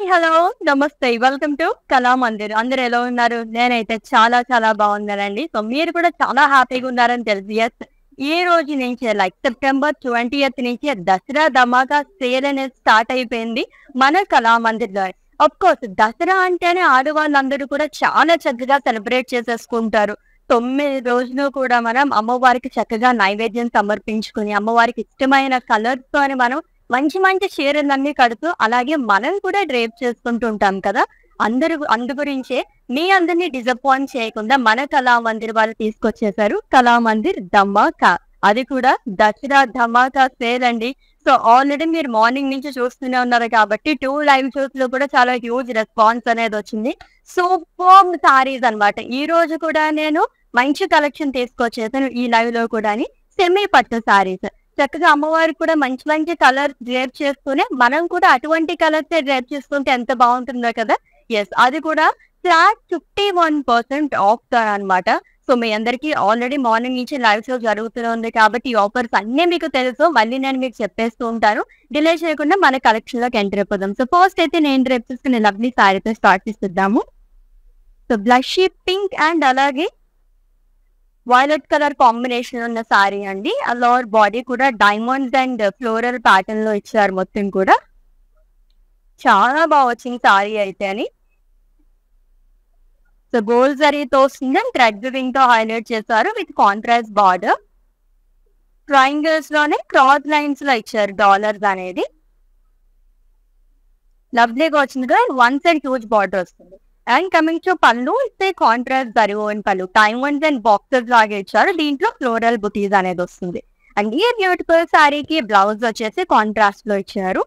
Hi! Hello! నమస్తే. Welcome to Kalamandir. అందరూ ఎలా ఉన్నారు? నేనైతే చాలా బాగున్నానండి. సో, మీరు కూడా చాలా హ్యాపీగా ఉన్నారని తెలుసు. యెస్. ఈ రోజు నుంచి సెప్టెంబర్ 20th నుంచి దసరా ధమాకా సేల్ అనేది స్టార్ట్ అయిపోయింది మన కళామందిర్‌లో. ఆఫ్‌కోర్స్ దసరా అంటేనే ఆడవాళ్ళందరూ కూడా చాలా చక్కగా సెలబ్రేట్ చేసేసుకుంటారు. 9 రోజులు కూడా మనం అమ్మవారికి చక్కగా నైవేద్యం సమర్పించుకొని, అమ్మవారికి ఇష్టమైన కలర్స్‌తోని మనం మంచి చీరలన్నీ కడుతూ, అలాగే మనం కూడా డ్రేప్ చేసుకుంటూ ఉంటాం కదా! అందు గురించే మీ అందరిని డిసప్పాయింట్ చేయకుండా మన కళామందిర్ వాళ్ళు తీసుకొచ్చేసారు. కళామందిర్ ధమాకా. అది కూడా దసరా ధమాకా సేల్ అండి. సో, ఆల్రెడీ మీరు మార్నింగ్ నుంచి చూస్తూనే ఉన్నారు కాబట్టి 2 లైవ్ షోస్‌లో కూడా చాలా హ్యూజ్ రెస్పాన్స్ అనేదొచ్చింది. సూపర్బ్ సారీస్ అన్నమాట. ఈ రోజు కూడా నేను మంచి కలెక్షన్ తీసుకొచ్చేసాను ఈ లైవ్‌లో కూడాని. సెమీ పట్టు సారీస్. చక్కగా అమ్మవారికి కూడా మంచి కలర్స్ డ్రేప్ చేస్తూనే, మనం కూడా అటువంటి కలర్సే డ్రేప్ చేసుకుంటే ఎంత బావుంటుందో కదా! యెస్. అది కూడా ఫ్లాట్ 51% ఆఫ్‌తో అన్నమాట. సో, మీ అందరికీ ఆల్రెడీ మార్నింగ్ నుంచి లైవ్ షో జరుగుతూనే ఉంది కాబట్టి, ఈ ఆఫర్స్ అన్నీ మీకు తెలుసు. మళ్ళీ నేను మీకు చెప్పేస్తూ ఉంటాను. డిలే చేయకుండా మన కలెక్షన్‌లోకి ఎంటర్ అయిపోదాం. సో, ఫస్ట్ అయితే నేను డ్రేప్ చేసుకునే లవ్లీ సారీతో స్టార్ట్ చేసేద్దాము. సో, బ్లషీ పింక్ అండ్ అలాగే వైలెట్ కలర్ కాంబినేషన్ ఉన్న సారీ అండి. లోవర్ బాడీ కూడా డైమండ్స్ అండ్ ఫ్లోరల్ ప్యాటర్న్ లో ఇచ్చారు మొత్తం కూడా. చాలా బాగా వచ్చింది సారీ అయితే అని. సో, గోల్డ్ జరీతో వస్తుంది అండ్ థ్రెడ్ వివింగ్ తో హైలైట్ చేశారు విత్ కాంట్రాస్ట్ బార్డర్. ట్రయాంగిల్స్ లోనే క్రాస్ లైన్స్ లో ఇచ్చారు డాలర్స్ అనేది. లవ్లీగా వచ్చింది కదా. వన్ సైడ్ హ్యూజ్ బార్డర్ వస్తుంది. అండ్ కమింగ్ టు పళ్ళు ఇస్తే కాంట్రాస్ట్ జరీ ఓన్ పళ్ళు డైమండ్స్ అండ్ బాక్సెస్ లాగా ఇచ్చారు. దీంట్లో ఫ్లోరల్ బుటీస్ అనేది వస్తుంది. అండ్ ఈ బ్యూటిఫుల్ సారీకి బ్లౌజ్ వచ్చేసి కాంట్రాస్ట్ లో ఇచ్చారు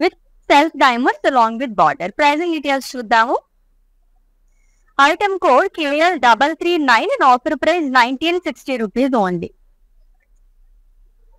with self diamonds along with border. Pricing details చూద్దాము. Item code KL339 and offer price 1960 rupees only.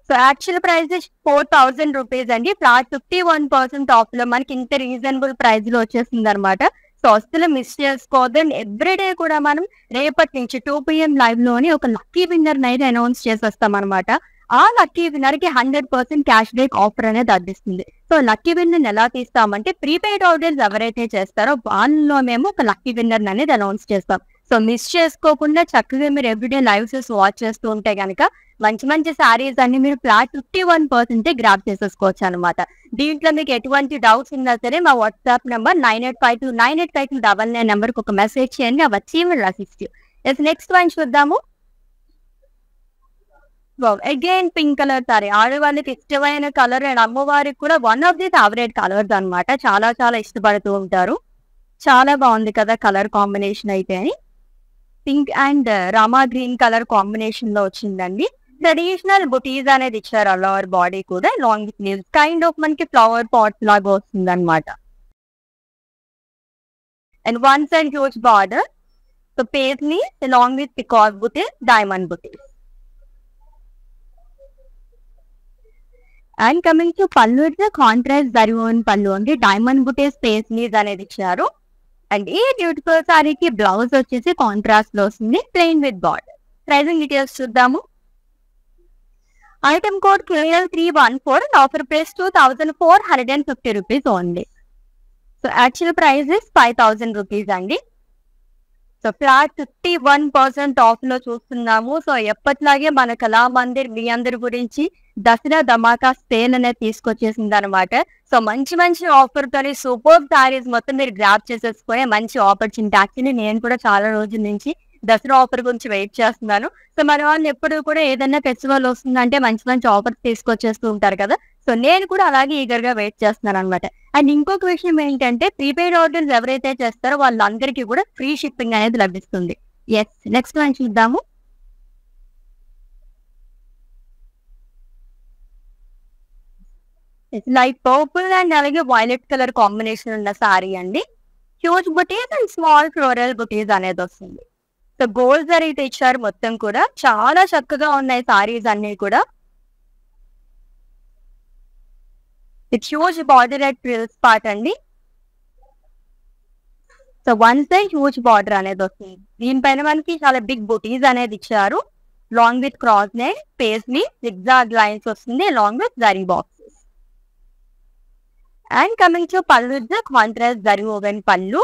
So, actual price 4000 rupees అండి. ఫ్లాట్ 51% ఆఫ్ లో మనకి ఇంత రీజనబుల్ ప్రైస్ లో వచ్చేసింది అనమాట. సో, అస్సలు మిస్ చేసుకోవద్దు. అండ్ ఎవ్రీడే కూడా మనం రేపటి నుంచి 2 PM లైవ్ లోని ఒక లక్కీ విన్నర్ అయితే అనౌన్స్ చేసేస్తాం అనమాట. ఆ లక్కీ విన్నర్ కి 100% క్యాష్ బ్యాక్ ఆఫర్ అనేది అందిస్తుంది. సో, లక్కీ విన్నర్ ఎలా తీస్తామంటే ప్రీపెయిడ్ ఆర్డర్స్ ఎవరైతే చేస్తారో వాళ్ళలో మేము ఒక లక్కీ విన్నర్ అనేది అనౌన్స్ చేస్తాం. సో, మిస్ చేసుకోకుండా చక్కగా మీరు ఎవ్రీడే లైవ్స్ వాచ్ చేస్తూ ఉంటే గనక మంచి సారీస్ అన్ని మీరు ఫ్లాట్ 51% గ్రాప్ చేసేసుకోవచ్చు అనమాట. దీంట్లో మీకు ఎటువంటి డౌట్స్ ఉన్నా సరే మా వాట్సాప్ నెంబర్ 9852985299 నెంబర్కి ఒక మెసేజ్ చేయండి. అవి వచ్చి will assist you. Next one చూద్దాము. Again pink colour sari. ఆడవాళ్ళకి ఇష్టమైన కలర్ అండ్ అమ్మవారికి కూడా one of the favourite colours అనమాట. చాలా ఇష్టపడుతూ ఉంటారు. చాలా బాగుంది కదా కలర్ కాంబినేషన్ అయితే అని. Pink and Rama green colour combination లో వచ్చిందండి. ట్రెడిషనల్ బుటీస్ అనేది ఇచ్చారు లోవర్ బాడీ కూడా లాంగ్ స్లీవ్స్ కైండ్ ఆఫ్ మనకి ఫ్లవర్ పాట్స్ లాగా వస్తుంది అనమాట. And one side huge border. So, paisley along with peacock buttis, diamond butis. And coming to pallu it's contrast zari woven పళ్ళు అండి. డైమండ్ బుటీస్ పేస్లీస్ అనేది ఇచ్చారు. అండ్ ఈ బ్యూటిఫుల్ సారీకి బ్లౌజ్ వచ్చేసి కాంట్రాస్ట్ లో వస్తుంది plain with border. Pricing details చూద్దాము. Item code KL314 and offer price 2450 rupees only. So, actual price 5000 rupees అండి. సో, ఫ్లాట్ 51% ఆఫ్ లో చూస్తున్నాము. సో, ఎప్పట్లాగే మన కళామందిర్ మీ అందరి గురించి దసరా ధమాకా సేల్ అనేది తీసుకొచ్చేసింది అనమాట. సో, మంచి ఆఫర్ తోని సూపర్ సారీస్ మొత్తం మీరు గ్రాప్ చేసేసుకునే మంచి ఆపర్చునిటీ. యాక్చువల్లీ నేను కూడా చాలా రోజుల నుంచి దసరా ఆఫర్ గురించి వెయిట్ చేస్తున్నాను. సో, మన వాళ్ళు ఎప్పుడు కూడా ఏదైనా ఫెస్టివల్ వస్తుందంటే మంచి ఆఫర్స్ తీసుకొచ్చేస్తూ ఉంటారు కదా. సో, నేను కూడా అలాగే ఈగర్ గా వెయిట్ చేస్తున్నాను అనమాట. అండ్ ఇంకొక విషయం ఏంటంటే ప్రీపెయిడ్ ఆర్డర్స్ ఎవరైతే చేస్తారో వాళ్ళందరికీ కూడా ఫ్రీ షిప్పింగ్ అనేది లభిస్తుంది. ఎస్. నెక్స్ట్ వన్ చూద్దాము. లైట్ పర్పుల్ అండ్ అలాగే వైలెట్ కలర్ కాంబినేషన్ ఉన్న సారీ అండి. Huge buttis and small floral బుటీస్ అనేది వస్తుంది. సో, గోల్డ్ జరీతో ఇచ్చారు మొత్తం కూడా. చాలా చక్కగా ఉన్నాయి సారీస్ అన్ని కూడా. With huge border at frills part అండి. So, one side huge border అనేది వస్తుంది. దీనిపైన మనకి చాలా బిగ్ బుటీస్ అనేది ఇచ్చారు. Long with cross neck, paisley, zigzag lines వస్తుంది along with zari boxes. And coming to pallu వచ్చి contrast zari woven pallu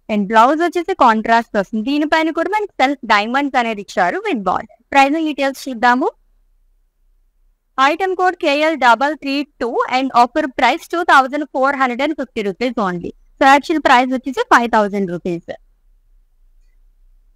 and blouse వచ్చేసి కాంట్రాస్ట్ వస్తుంది. దీనిపైన కూడా మనకి సెల్ఫ్ డైమండ్స్ అనేది ఇచ్చారు విత్ బార్డర్. ప్రైజింగ్ డీటెయిల్స్ చూద్దాము. Item code KL332 and offer price 2450 rupees only. So actual price వచ్చేసి 5000 రూపీస్.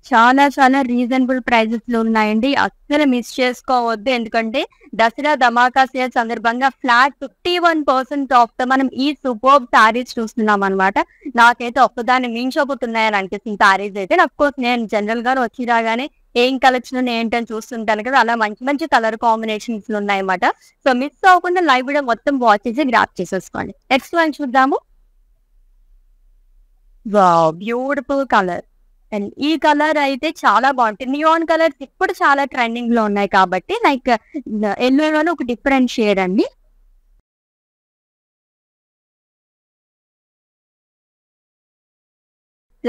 చాలా చాలా రీజనబుల్ ప్రైజెస్ లో ఉన్నాయండి. అస్సలు మిస్ చేసుకోవద్దు. ఎందుకంటే దసరా ధమాకా సేల్ సందర్భంగా ఫ్లాట్ 51% ఆఫ్ తో మనం ఈ సూపర్బ్ సారీస్ చూస్తున్నాం అనమాట. నాకైతే ఒక్కదాన్ని మించి ఒకటి ఉన్నాయని అనిపిస్తుంది సారీస్ అయితే. అఫ్ కోర్స్ నేను జనరల్ గా వచ్చి రాగానే ఏం కలెక్షన్ ఏంటని చూస్తుంటాను కదా, అలా మంచి మంచి కలర్ కాంబినేషన్స్ ఉన్నాయన్నమాట. సో మిస్ అవ్వకుండా లైవ్ వీడియో మొత్తం వాచ్ చేసి గ్రాప్ చేసేసుకోండి. నెక్స్ట్ వన్ చూద్దాము. Wow, beautiful colour. అండ్ ఈ కలర్ అయితే చాలా బాగుంటుంది. నియాన్ కలర్స్ ఇప్పుడు చాలా ట్రెండింగ్ లో ఉన్నాయి కాబట్టి లైక్ ఎల్లోలోనే ఒక డిఫరెంట్ షేడ్ అండి.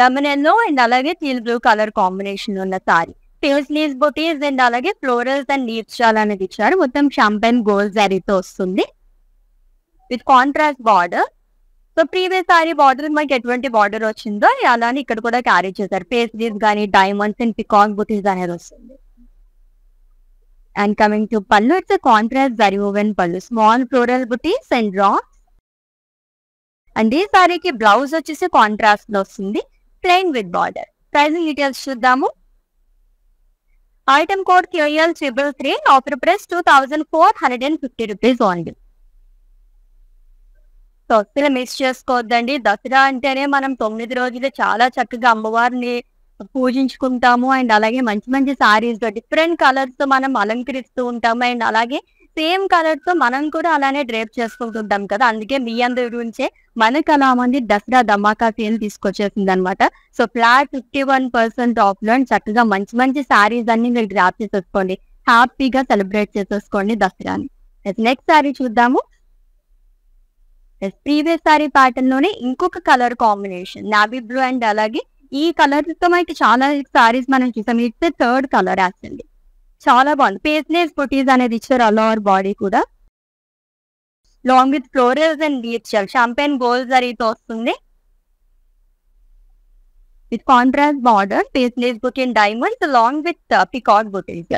లెమన్ ఎల్లో అండ్ అలాగే టీల్ బ్లూ కలర్ కాంబినేషన్ ఉన్న సారీ. స్లీవ్స్ బొటీస్ అండ్ అలాగే ఫ్లోరల్స్ అండ్ లీవ్స్ చాలా అనేది ఇచ్చారు. మొత్తం షాంపెన్ గోల్డ్ జరీతో వస్తుంది with contrast border. So previous sorry border మనకి ఎటువంటి బార్డర్ వచ్చిందో అలానే ఇక్కడ కూడా క్యారీ చేశారు. పేస్ట్రీస్ కానీ డైమండ్స్ అండ్ పికాక్ బుటీస్ అనేది వస్తుంది. And coming to pallu, it's contrast zari woven pallu, small floral buttis and drops. And ఈ సారీకి బ్లౌజ్ వచ్చేసి కాంట్రాస్ట్ లో వస్తుంది, plain with border. Pricing details చూద్దాము. Item code KL333, offer price 2450 rupees only. So అసలు మిస్ చేసుకోవద్దండి. దసరా అంటేనే మనం 9 రోజులు చాలా చక్కగా అమ్మవారిని పూజించుకుంటాము. అండ్ అలాగే మంచి మంచి సారీస్ డిఫరెంట్ కలర్స్ తో మనం అలంకరిస్తూ ఉంటాము. అండ్ అలాగే సేమ్ కలర్ తో మనం కూడా అలానే డ్రేప్ చేసుకుంటుంటాం కదా. అందుకే మీ అందరి గురించే మనకు అలా మంది దసరా ధమాకా సేల్ తీసుకొచ్చేసింది అనమాట. సో ఫ్లాట్ 51% ఆఫ్ లో చక్కగా మంచి మంచి సారీస్ అన్ని మీరు డ్రాప్ చేసేసుకోండి. హ్యాపీగా సెలబ్రేట్ చేసేసుకోండి దసరాని. నెక్స్ట్ సారీ చూద్దాము. ప్రీవియస్ సారీ ప్యాటర్న్ లోనే ఇంకొక colour combination navy blue and అలాగే ఈ కలర్ తో మనకి చాలా సారీస్ మనం చూసాం. ఇట్స్ థర్డ్ కలర్ యాక్చువల్లీ చాలా బాగుంది. పేస్లెస్ బుటీస్ అనేది ఇచ్చారు ఆల్ ఓవర్ బాడీ కూడా. Long with florals and leaves champagne gold జరీతో వస్తుంది with contrast border, paisleys butti and diamonds long with peacock buttis.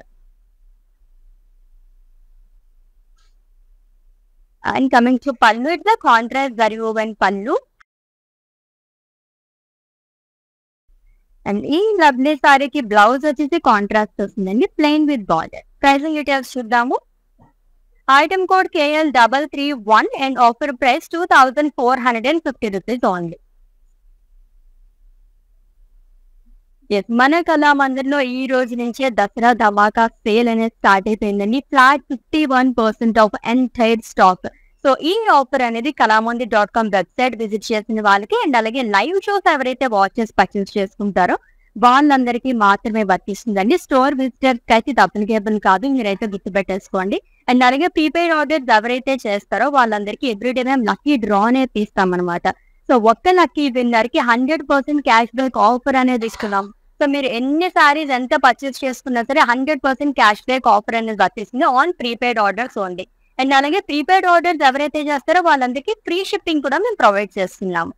And coming to pallu, it's the contrast zari woven pallu. And ఈ lovely సారీకి blouse వచ్చేసి కాంట్రాస్ట్ వస్తుందండి, plain with border. Pricing details చూద్దాము. Item code KL331 and offer price 2450 rupees only. Yes, మన కళామందిర్లో ఈ రోజు నుంచే దసరా ధమాకా సేల్ అనేది స్టార్ట్ అయిపోయిందండి. Flat 51% of entire stock. So ఈ ఆఫర్ అనేది కళామందిర్.com వెబ్సైట్ విజిట్ చేసిన వాళ్ళకి అండ్ అలాగే లైవ్ షోస్ ఎవరైతే వాచెస్ పర్చేస్ చేసుకుంటారో వాళ్ళందరికీ మాత్రమే వర్తిస్తుందండి. స్టోర్ విజిటర్స్ అయితే తప్పనికేబుల్ కాదు, మీరైతే గుర్తుపెట్టేసుకోండి. అండ్ అలాగే ప్రీపెయిడ్ ఆర్డర్స్ ఎవరైతే చేస్తారో వాళ్ళందరికీ ఎవ్రీడే మేము లక్కీ డ్రా అనేది తీస్తామన్నమాట. సో ఒక్క లక్కీ విన్నర్ కి 100% క్యాష్ బ్యాక్ ఆఫర్ అనేది ఇస్తున్నాం. సో మీరు ఎన్ని సారీస్ ఎంత పర్చేస్ చేసుకున్నా సరే 100% క్యాష్ బ్యాక్ ఆఫర్ అనేది వర్తిస్తుంది on prepaid orders only. And అలాగే ప్రీపెయిడ్ ఆర్డర్స్ ఎవరైతే చేస్తారో వాళ్ళందరికీ ఫ్రీ షిప్పింగ్ కూడా మేము ప్రొవైడ్ చేస్తున్నాము.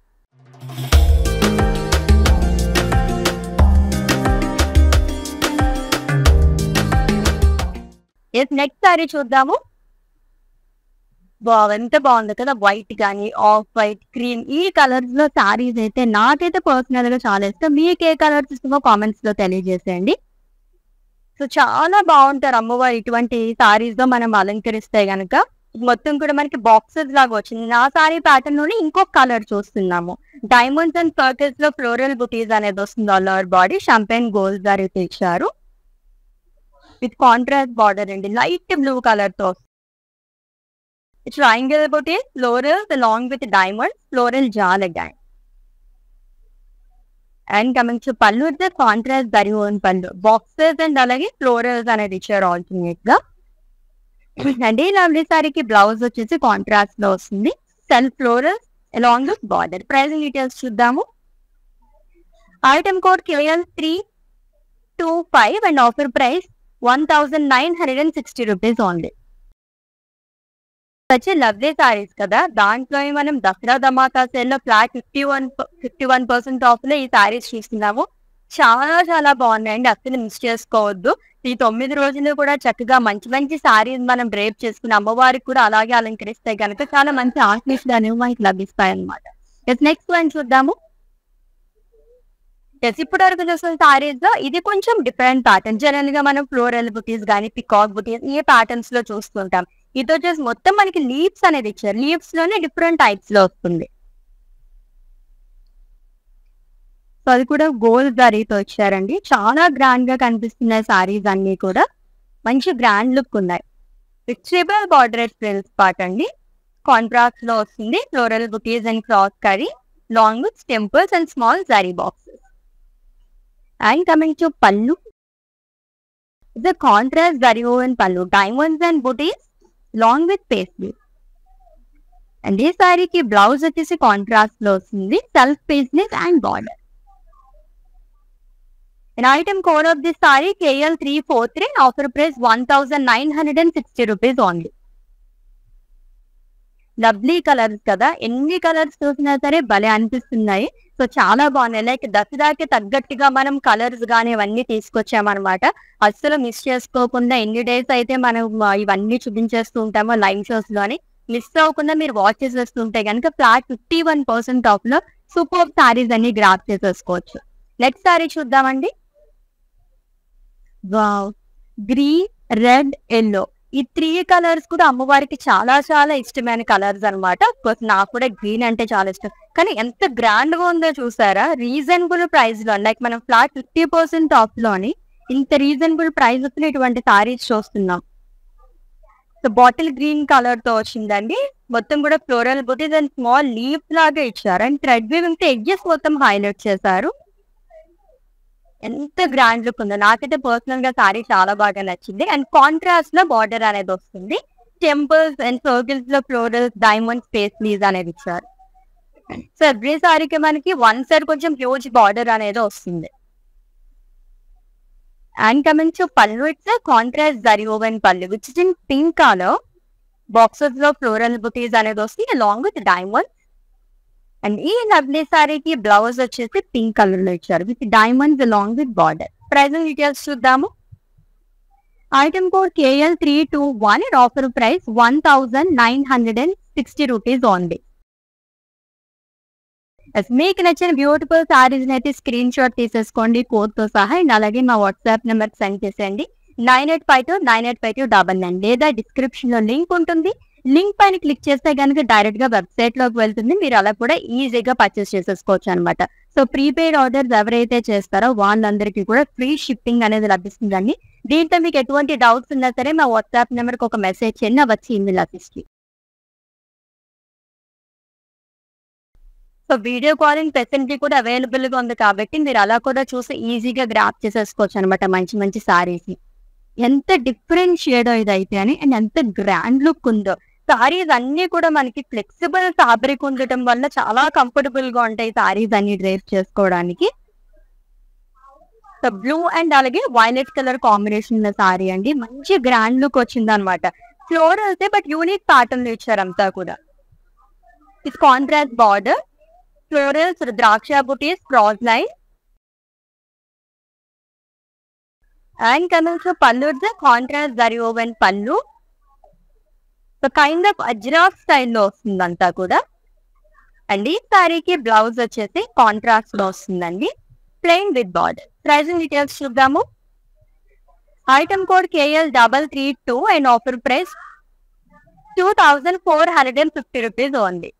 నెక్స్ట్ సారీ చూద్దాము. ఎంత బాగుంది కదా, వైట్ కానీ ఆఫ్ వైట్, క్రీమ్ ఈ కలర్స్ లో సారీస్ అయితే నాకైతే పర్సనల్ గా చాలా ఇష్టం. మీకు ఏ కలర్స్ ఇష్టమో కామెంట్స్ లో తెలియజేసేయండి. సో చాలా బాగుంటారు అమ్మవారు ఇటువంటి సారీస్ లో మనం అలంకరిస్తే గనక. మొత్తం కూడా మనకి బాక్సెస్ లాగా వచ్చింది. నా సారీ ప్యాటర్న్ లోనే ఇంకొక కలర్ చూస్తున్నాము. డైమండ్స్ అండ్ సర్కిల్స్ లో ఫ్లోరల్ బుటీస్ అనేది వస్తుంది all over body. Champagne gold జరీతో ఇచ్చారు విత్ కాంట్రాస్ట్ బార్డర్ అండి, లైట్ బ్లూ కలర్ తో. Triangle buttis, florals along with diamonds, floral జాల్ again. And coming to pallu, it's contrast zari woven pallu, boxes and అలాగే ఫ్లోరల్స్ అనేది ఇచ్చారు ఆల్టర్నేట్ గా. అండ్ ఈ లవ్లీ సారీకి బ్లౌజ్ వచ్చేసి కాంట్రాస్ట్ లో వస్తుంది, self florals along with border. Pricing details చూద్దాము. Item code KL325 and offer price 1960 rupees only. Such lovely saris కదా. దాంట్లో మనం దసరా ధమాకా సేల్ లో ఫ్లాట్ 51% ఆఫ్ లో ఈ సారీస్ చూస్తున్నాము. చాలా చాలా బాగున్నాయండి, అస్సలు మిస్ చేసుకోవద్దు. ఈ 9 రోజులు కూడా చక్కగా మంచి మంచి సారీస్ మనం డ్రేప్ చేసుకుని అమ్మవారికి కూడా అలాగే అలంకరిస్తే కనుక చాలా మంచి ఆర్టిస్ట్ అనేవి మనకి లభిస్తాయి అనమాట. నెక్స్ట్ వన్ చూద్దాము. ఇప్పటి వరకు చూసిన సారీస్ లో ఇది కొంచెం డిఫరెంట్ ప్యాటర్న్. జనరల్ గా మనం ఫ్లోరల్ బుటీస్ కానీ పికాక్ బుటీస్ ఈ ప్యాటర్న్స్ లో చూస్తుంటాం. ఇది వచ్చేసి మొత్తం మనకి లీవ్స్ అనేది ఇచ్చారు. లీవ్స్ లోనే డిఫరెంట్ టైప్స్ లో వస్తుంది. సో అది కూడా గోల్డ్ జరీతో ఇచ్చారండి. చాలా గ్రాండ్ గా కనిపిస్తున్నాయి సారీస్ అన్ని కూడా. మంచి గ్రాండ్ లుక్ ఉన్నాయి. ట్రిబల్ బార్డర్ ఫ్రిల్స్ పార్ట్ అండి. కాంట్రాస్ట్ లో వస్తుంది. Floral buttis and cross curry long with temples and small zari boxes. And coming to pallu, the contrast zari woven pallu, diamonds and booties long with paisley. And this saree ki blouse వచ్చేసి contrast లో వస్తుంది. Self paisleys and border. And item code of this saree KL343, offer price 1960 rupees only. Lovely colours కదా, ఎన్ని colours చూసినా సరే భలే అనిపిస్తున్నాయి. So చాలా బాగున్నాయి. లైక్ దసరాకి తగ్గట్టుగా మనం కలర్స్ కానీ ఇవన్నీ తీసుకొచ్చామన్నమాట. అస్సలు మిస్ చేసుకోకుండా ఎన్ని డేస్ అయితే మనం ఇవన్నీ చూపించేస్తూ ఉంటామో లైవ్ షోస్ లోని మిస్ అవ్వకుండా మీరు వాచ్ చేసేస్తుంటే కనుక ఫ్లాట్ 51% ఆఫ్ లో సూపర్ సారీస్ అన్ని గ్రాప్ చేసేసుకోవచ్చు. నెక్స్ట్ సారీ చూద్దామండి. వావ్, గ్రీన్, రెడ్, ఎల్లో ఈ 3 కలర్స్ కూడా అమ్మవారికి చాలా చాలా ఇష్టమైన కలర్స్ అనమాట. నాకు కూడా గ్రీన్ అంటే చాలా ఇష్టం. కానీ ఎంత గ్రాండ్ గా ఉందో చూసారా. రీజనబుల్ ప్రైస్ లో, లైక్ మనం ఫ్లాట్ 50% ఆఫ్ లోని ఇంత రీజనబుల్ ప్రైస్ ఇటువంటి సారీస్ చూస్తున్నాం. సో బాటిల్ గ్రీన్ కలర్ తో వచ్చిందండి. మొత్తం కూడా floral buttis and small leaves లాగా ఇచ్చారు. అండ్ థ్రెడ్ వీవింగ్ తో ఎడ్జెస్ మొత్తం హైలైట్ చేశారు. ఎంత గ్రాండ్ లుక్ ఉందో. నాకైతే పర్సనల్ గా సారీ చాలా బాగా నచ్చింది. అండ్ కాంట్రాస్ట్ లో బార్డర్ అనేది వస్తుంది. టెంపుల్స్ అండ్ సర్కిల్స్ లో ఫ్లోరల్ డైమండ్ పేస్లీస్ అనేది ఇచ్చారు. సో ఎవ్రీ సారీకి మనకి వన్ సైడ్ కొంచెం హ్యూజ్ బార్డర్ అనేది వస్తుంది. And coming to pallu, it's contrast zari woven pallu which is in pink colour. Boxes లో ఫ్లోరల్ బుటీస్ అనేది వస్తుంది అలాంగ్ విత్ డైమండ్. అండ్ ఈ లవ్లీ సారీకి బ్లౌజ్ వచ్చేసి పింక్ కలర్ లో ఇచ్చారు with diamonds along with border. Pricing details చూద్దాము. Item code KL321, offer price 1960 rupees only. మీకు నచ్చిన బ్యూటిఫుల్ సారీస్ అయితే స్క్రీన్ షాట్ తీసేసుకోండి కోడ్ తో సహా. అండ్ అలాగే మా వాట్సాప్ నెంబర్ సెండ్ చేసేయండి 9852985299 లేదా డిస్క్రిప్షన్ లో లింక్ ఉంటుంది. లింక్ పైన క్లిక్ చేస్తే కనుక డైరెక్ట్ గా వెబ్సైట్ లోకి వెళ్తుంది. మీరు అలా కూడా ఈజీగా పర్చేస్ చేసేసుకోవచ్చు అనమాట. సో ప్రీపెయిడ్ ఆర్డర్స్ ఎవరైతే చేస్తారో వాళ్ళందరికీ కూడా ఫ్రీ షిప్పింగ్ అనేది లభిస్తుందండి. దీంతో మీకు ఎటువంటి డౌట్స్ ఉన్నా సరే మా వాట్సాప్ నెంబర్కి ఒక మెసేజ్ చేయండి, వచ్చి email assist. So video calling facility కూడా అవైలబుల్ గా ఉంది కాబట్టి మీరు అలా కూడా చూసి ఈజీగా గ్రాప్ చేసేసుకోవచ్చు అనమాట మంచి మంచి సారీస్. ఎంత డిఫరెంట్ షేడ్ ఇదైతే అని, అండ్ ఎంత గ్రాండ్ లుక్ ఉందో. సారీస్ అన్ని కూడా మనకి ఫ్లెక్సిబుల్ ఫ్యాబ్రిక్ ఉండటం వల్ల చాలా కంఫర్టబుల్ గా ఉంటాయి సారీస్ అన్ని డ్రేప్ చేసుకోవడానికి. సో బ్లూ అండ్ అలాగే వైలెట్ కలర్ కాంబినేషన్ ఉన్న సారీ అండి. మంచి గ్రాండ్ లుక్ వచ్చింది అనమాట. ఫ్లోరల్స్ బట్ యూనిక్ ప్యాటర్న్ ఇచ్చారు అంతా కూడా. ఇది కాంట్రాస్ట్ బార్డర్, ఫ్లోరల్స్, ద్రాక్ష బుటీస్, క్రాస్ లైన్. అండ్ కమింగ్ పళ్ళు, కాంట్రాస్ట్ జరీ ఓవెన్ పళ్ళు. సో కైండ్ ఆఫ్ అజ్రాఫ్ స్టైల్లో వస్తుంది అంతా కూడా. అండ్ ఈ సారీకి బ్లౌజ్ వచ్చేసి కాంట్రాస్ట్ లో వస్తుందండి, plain with border. Pricing details చూద్దాము. Item code KL332 and offer price 2450 rupees only.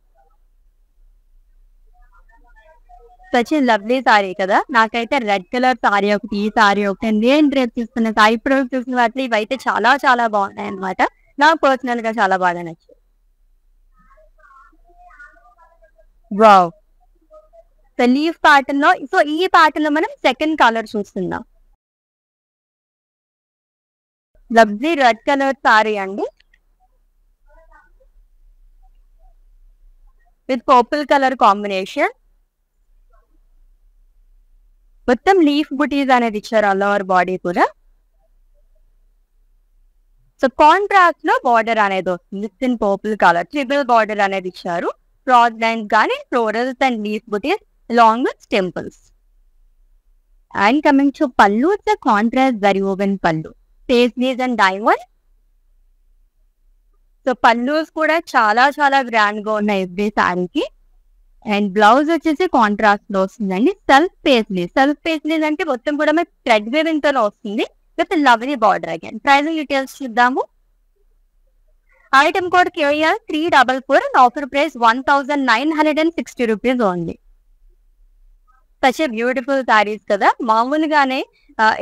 Such lovely sari కదా. నాకైతే రెడ్ కలర్ సారీ ఒకటి, ఈ సారీ ఒకటి, నేను డ్రెస్ చూస్తున్న సారీ ఇప్పుడు చూసిన వాటిలో ఇవైతే చాలా చాలా బాగున్నాయి అనమాట. నాకు పర్సనల్ గా చాలా బాగా నచ్చింది. వావ్, లీఫ్ ప్యాటర్న్ లో. సో ఈ ప్యాటర్న్ లో మనం సెకండ్ కలర్ చూస్తున్నాం. లవ్లీ రెడ్ కలర్ సారీ అండి విత్ పర్పుల్ కలర్ కాంబినేషన్. మొత్తం లీఫ్ బుటీస్ అనేది ఇచ్చారు ఆల్ ఓవర్ బాడీ కూడా. సో కాంట్రాస్ట్ లో బార్డర్ అనేది వస్తుంది in purple colour triple border అనేది ఇచ్చారు. క్రాస్ లైన్స్ కానీ florals and leaf buttis along with temples. And coming to pallu, it's a contrast zari woven pallu. Paisleys and diamond. So pallus కూడా చాలా చాలా grand గా ఉన్నాయి ఎవ్రీ శారీకి. అండ్ బ్లౌజ్ వచ్చేసి కాంట్రాస్ట్ లో వస్తుందండి. సెల్ఫ్ పేస్లీస్ అంటే మొత్తం కూడా మీకు థ్రెడ్ వీవింగ్ తో వస్తుంది with lovely border. Again pricing details చూద్దాము. Item code KOL 344 and offer price 1960 rupees only. Such beautiful saris కదా. మామూలుగానే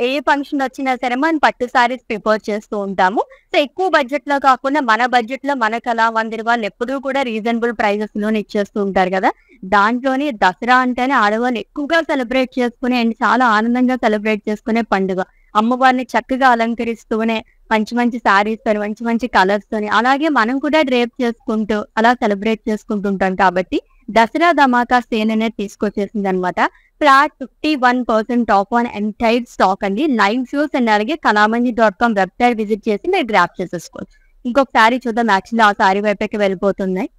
ఏ ఫంక్షన్ వచ్చినా సరే మనం పట్టు శారీస్ ప్రిపేర్ చేస్తూ ఉంటాము. సో ఎక్కువ బడ్జెట్ లో కాకుండా మన బడ్జెట్ లో మన కళామందిర్ వాళ్ళు ఎప్పుడూ కూడా రీజనబుల్ ప్రైజెస్ లోనే ఇచ్చేస్తూ ఉంటారు కదా. దాంట్లోనే దసరా అంటేనే ఆడవాళ్ళు ఎక్కువగా సెలబ్రేట్ చేసుకునే అండ్ చాలా ఆనందంగా సెలబ్రేట్ చేసుకునే పండుగ. అమ్మవారిని చక్కగా అలంకరిస్తూనే మంచి మంచి శారీస్ తోని మంచి మంచి కలర్స్ తోని అలాగే మనం కూడా డ్రేప్ చేసుకుంటూ అలా సెలబ్రేట్ చేసుకుంటుంటాం. కాబట్టి దసరా ధమాకా సేల్ అనేది తీసుకొచ్చేసింది అనమాట. Flat 51% of on entire stock అండి. లైవ్ షోస్ అండ్ అలాగే kalamandir.com వెబ్సైట్ విజిట్ చేసి మీరు గ్రాప్ చేసేసుకోవచ్చు. ఇంకొక శారీ చూద్దాం. యాక్చువల్లీ ఆ శారీ వైపుకి వెళ్ళిపోతున్నాయి.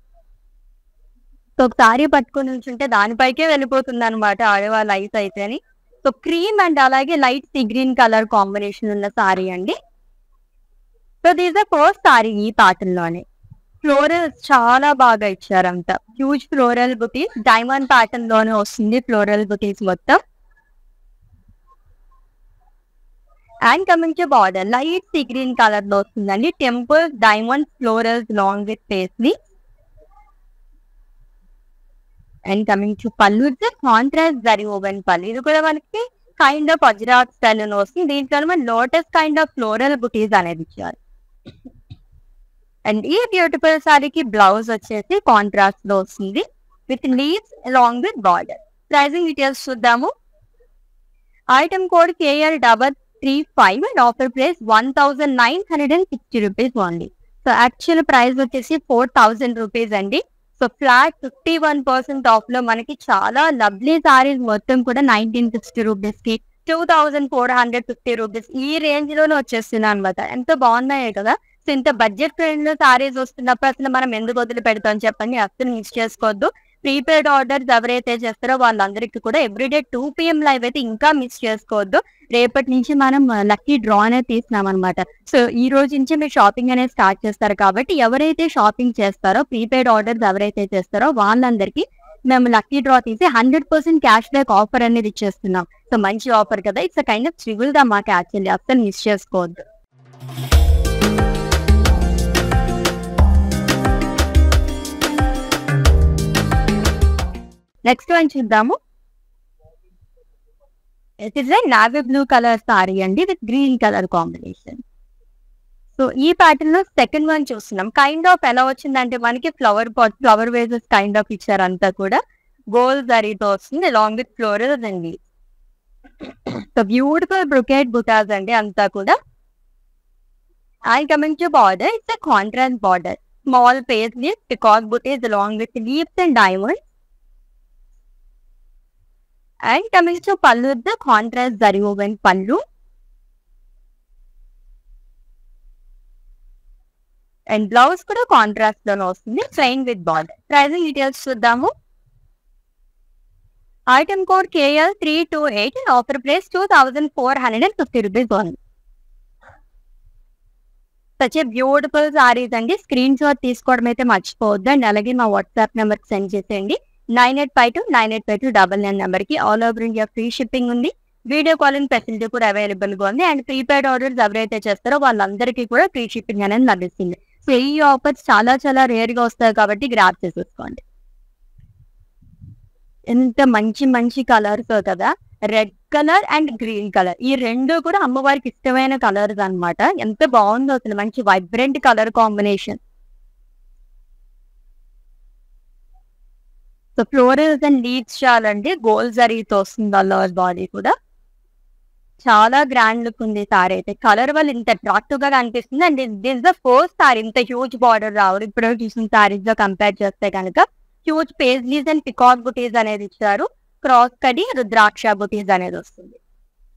సో ఒక శారీ పట్టుకుని ఉంచుంటే దానిపైకే వెళ్ళిపోతుంది అనమాట ఆడవాళ్ళ ఐస్ అయితే అని. సో క్రీమ్ అండ్ అలాగే light sea green colour combination ఉన్న శారీ అండి. సో దీస్ ఫస్ట్ శారీ ఈ ప్యాటర్న్ లోనే. ఫ్లోరల్స్ చాలా బాగా ఇచ్చారంట. హ్యూజ్ ఫ్లోరల్ బుటీస్ డైమండ్ ప్యాటర్న్ లోనే వస్తుంది ఫ్లోరల్ బుటీస్ మొత్తం. And coming to border light sea green colour లో వస్తుందండి. Temples diamond florals long with paisley. And coming to పల్లు కాంట్రాస్ట్ జరీ ఓవెన్ పల్లు. ఇది కూడా మనకి కైండ్ ఆఫ్ అజ్రాత్ స్టైల్ లో వస్తుంది. దీంట్లో మన లోటస్ కైండ్ ఆఫ్ ఫ్లోరల్ బుటీస్ అనేది ఇచ్చారు. అండ్ ఈ బ్యూటిఫుల్ శారీకి బ్లౌజ్ వచ్చేసి కాంట్రాస్ట్ లో వస్తుంది with leaves along with border. Pricing details చూద్దాము. Item code KL 335 and offer price 1960 rupees only. So actual price వచ్చేసి 4000 రూపీస్ అండి. సో ఫ్లాట్ 51% ఆఫ్ లో మనకి చాలా లవ్లీ సారీస్ మొత్తం కూడా 1960 రూపీస్ కి 2450 రూపీస్ ఈ రేంజ్ లోనే వచ్చేస్తున్నాయి అనమాట. ఎంత బాగున్నాయి కదా. సో ఇంత బడ్జెట్ ఫ్రెండ్ లో సారీస్ వస్తున్నప్పుడు అసలు మనం ఎందుకు వదిలి పెడతాం చెప్పండి. అసలు మిస్ చేసుకోవద్దు. ప్రీపెయిడ్ ఆర్డర్స్ ఎవరైతే చేస్తారో వాళ్ళందరికీ కూడా ఎవ్రీడే 2 PM లైవ్ అయితే ఇంకా మిస్ చేసుకోవద్దు. రేపటి నుంచి మనం లక్కీ డ్రా అనేది తీసినాం అనమాట. సో ఈ రోజు నుంచి మీరు షాపింగ్ అనేది స్టార్ట్ చేస్తారు కాబట్టి ఎవరైతే షాపింగ్ చేస్తారో ప్రీపెయిడ్ ఆర్డర్స్ ఎవరైతే చేస్తారో వాళ్ళందరికీ మేము లక్కీ డ్రా తీసి 100% క్యాష్ బ్యాక్ ఆఫర్ అనేది ఇచ్చేస్తున్నాం. సో మంచి ఆఫర్ కదా. ఇట్స్ కైండ్ ఆఫ్ ట్రిబుల్ గా మాకు యాక్చువల్లీ అసలు మిస్ చేసుకోవద్దు. నెక్స్ట్ వన్ చూద్దాము. It is navy blue colour sari అండి with green colour combination. So ఈ ప్యాటర్న్ లో సెకండ్ వన్ చూస్తున్నాం. కైండ్ ఆఫ్ ఎలా వచ్చిందంటే మనకి ఫ్లవర్ వేసెస్ కైండ్ ఆఫ్ ఇచ్చారు. అంతా కూడా గోల్డ్ జరీతో వస్తుంది along with florals and leaves. So beautiful brocade butas అండి అంతా కూడా. And coming to border it's contrast border small paisley peacock butis along with leaves and diamonds. And coming to pallu, the contrast zari woven pallu. And blouse kuda contrast lo vastundi plain with border. Pricing details chuddaamu. Item code KL 328 and offer price 2450 rupees only. Such a beautiful sarees andi. Screenshot తీసుకోవడం అయితే మర్చిపోవద్దు. And అలాగే మా WhatsApp number కి send చేసేయండి. 9852985299 number కి all over India free shipping ఉంది. Video calling facility కూడా అవైలబుల్ గా ఉంది. అండ్ ప్రీపెయిడ్ ఆర్డర్స్ ఎవరైతే చేస్తారో వాళ్ళందరికీ కూడా ఫ్రీ షిప్పింగ్ అనేది లభిస్తుంది. సో ఈ ఆఫర్స్ చాలా చాలా రేర్ గా వస్తాయి కాబట్టి గ్రాప్ చేసేసుకోండి. ఎంత మంచి మంచి కలర్స్ కదా. Red colour and green colour ఈ రెండు కూడా అమ్మవారికి ఇష్టమైన కలర్స్ అన్నమాట. ఎంత బాగుందో అసలు. మంచి vibrant colour combination. So florals and leaves చాలండి. గోల్డ్ జరీతో వస్తుంది అల్లవర్ బాడీ కూడా. చాలా గ్రాండ్ లుక్ ఉంది సారీ అయితే. కలర్ వల్ల ఇంత అట్రాక్టివ్ గా కనిపిస్తుంది. And this the first sorry ఇంత హ్యూజ్ బార్డర్ రావు ఇప్పుడు చూసిన సారీస్ లో కంపేర్ చేస్తే కనుక. Huge paisleys and peacock buttis అనేది ఇచ్చారు. క్రాస్ కడి రుద్రాక్ష బుటీస్ అనేది వస్తుంది.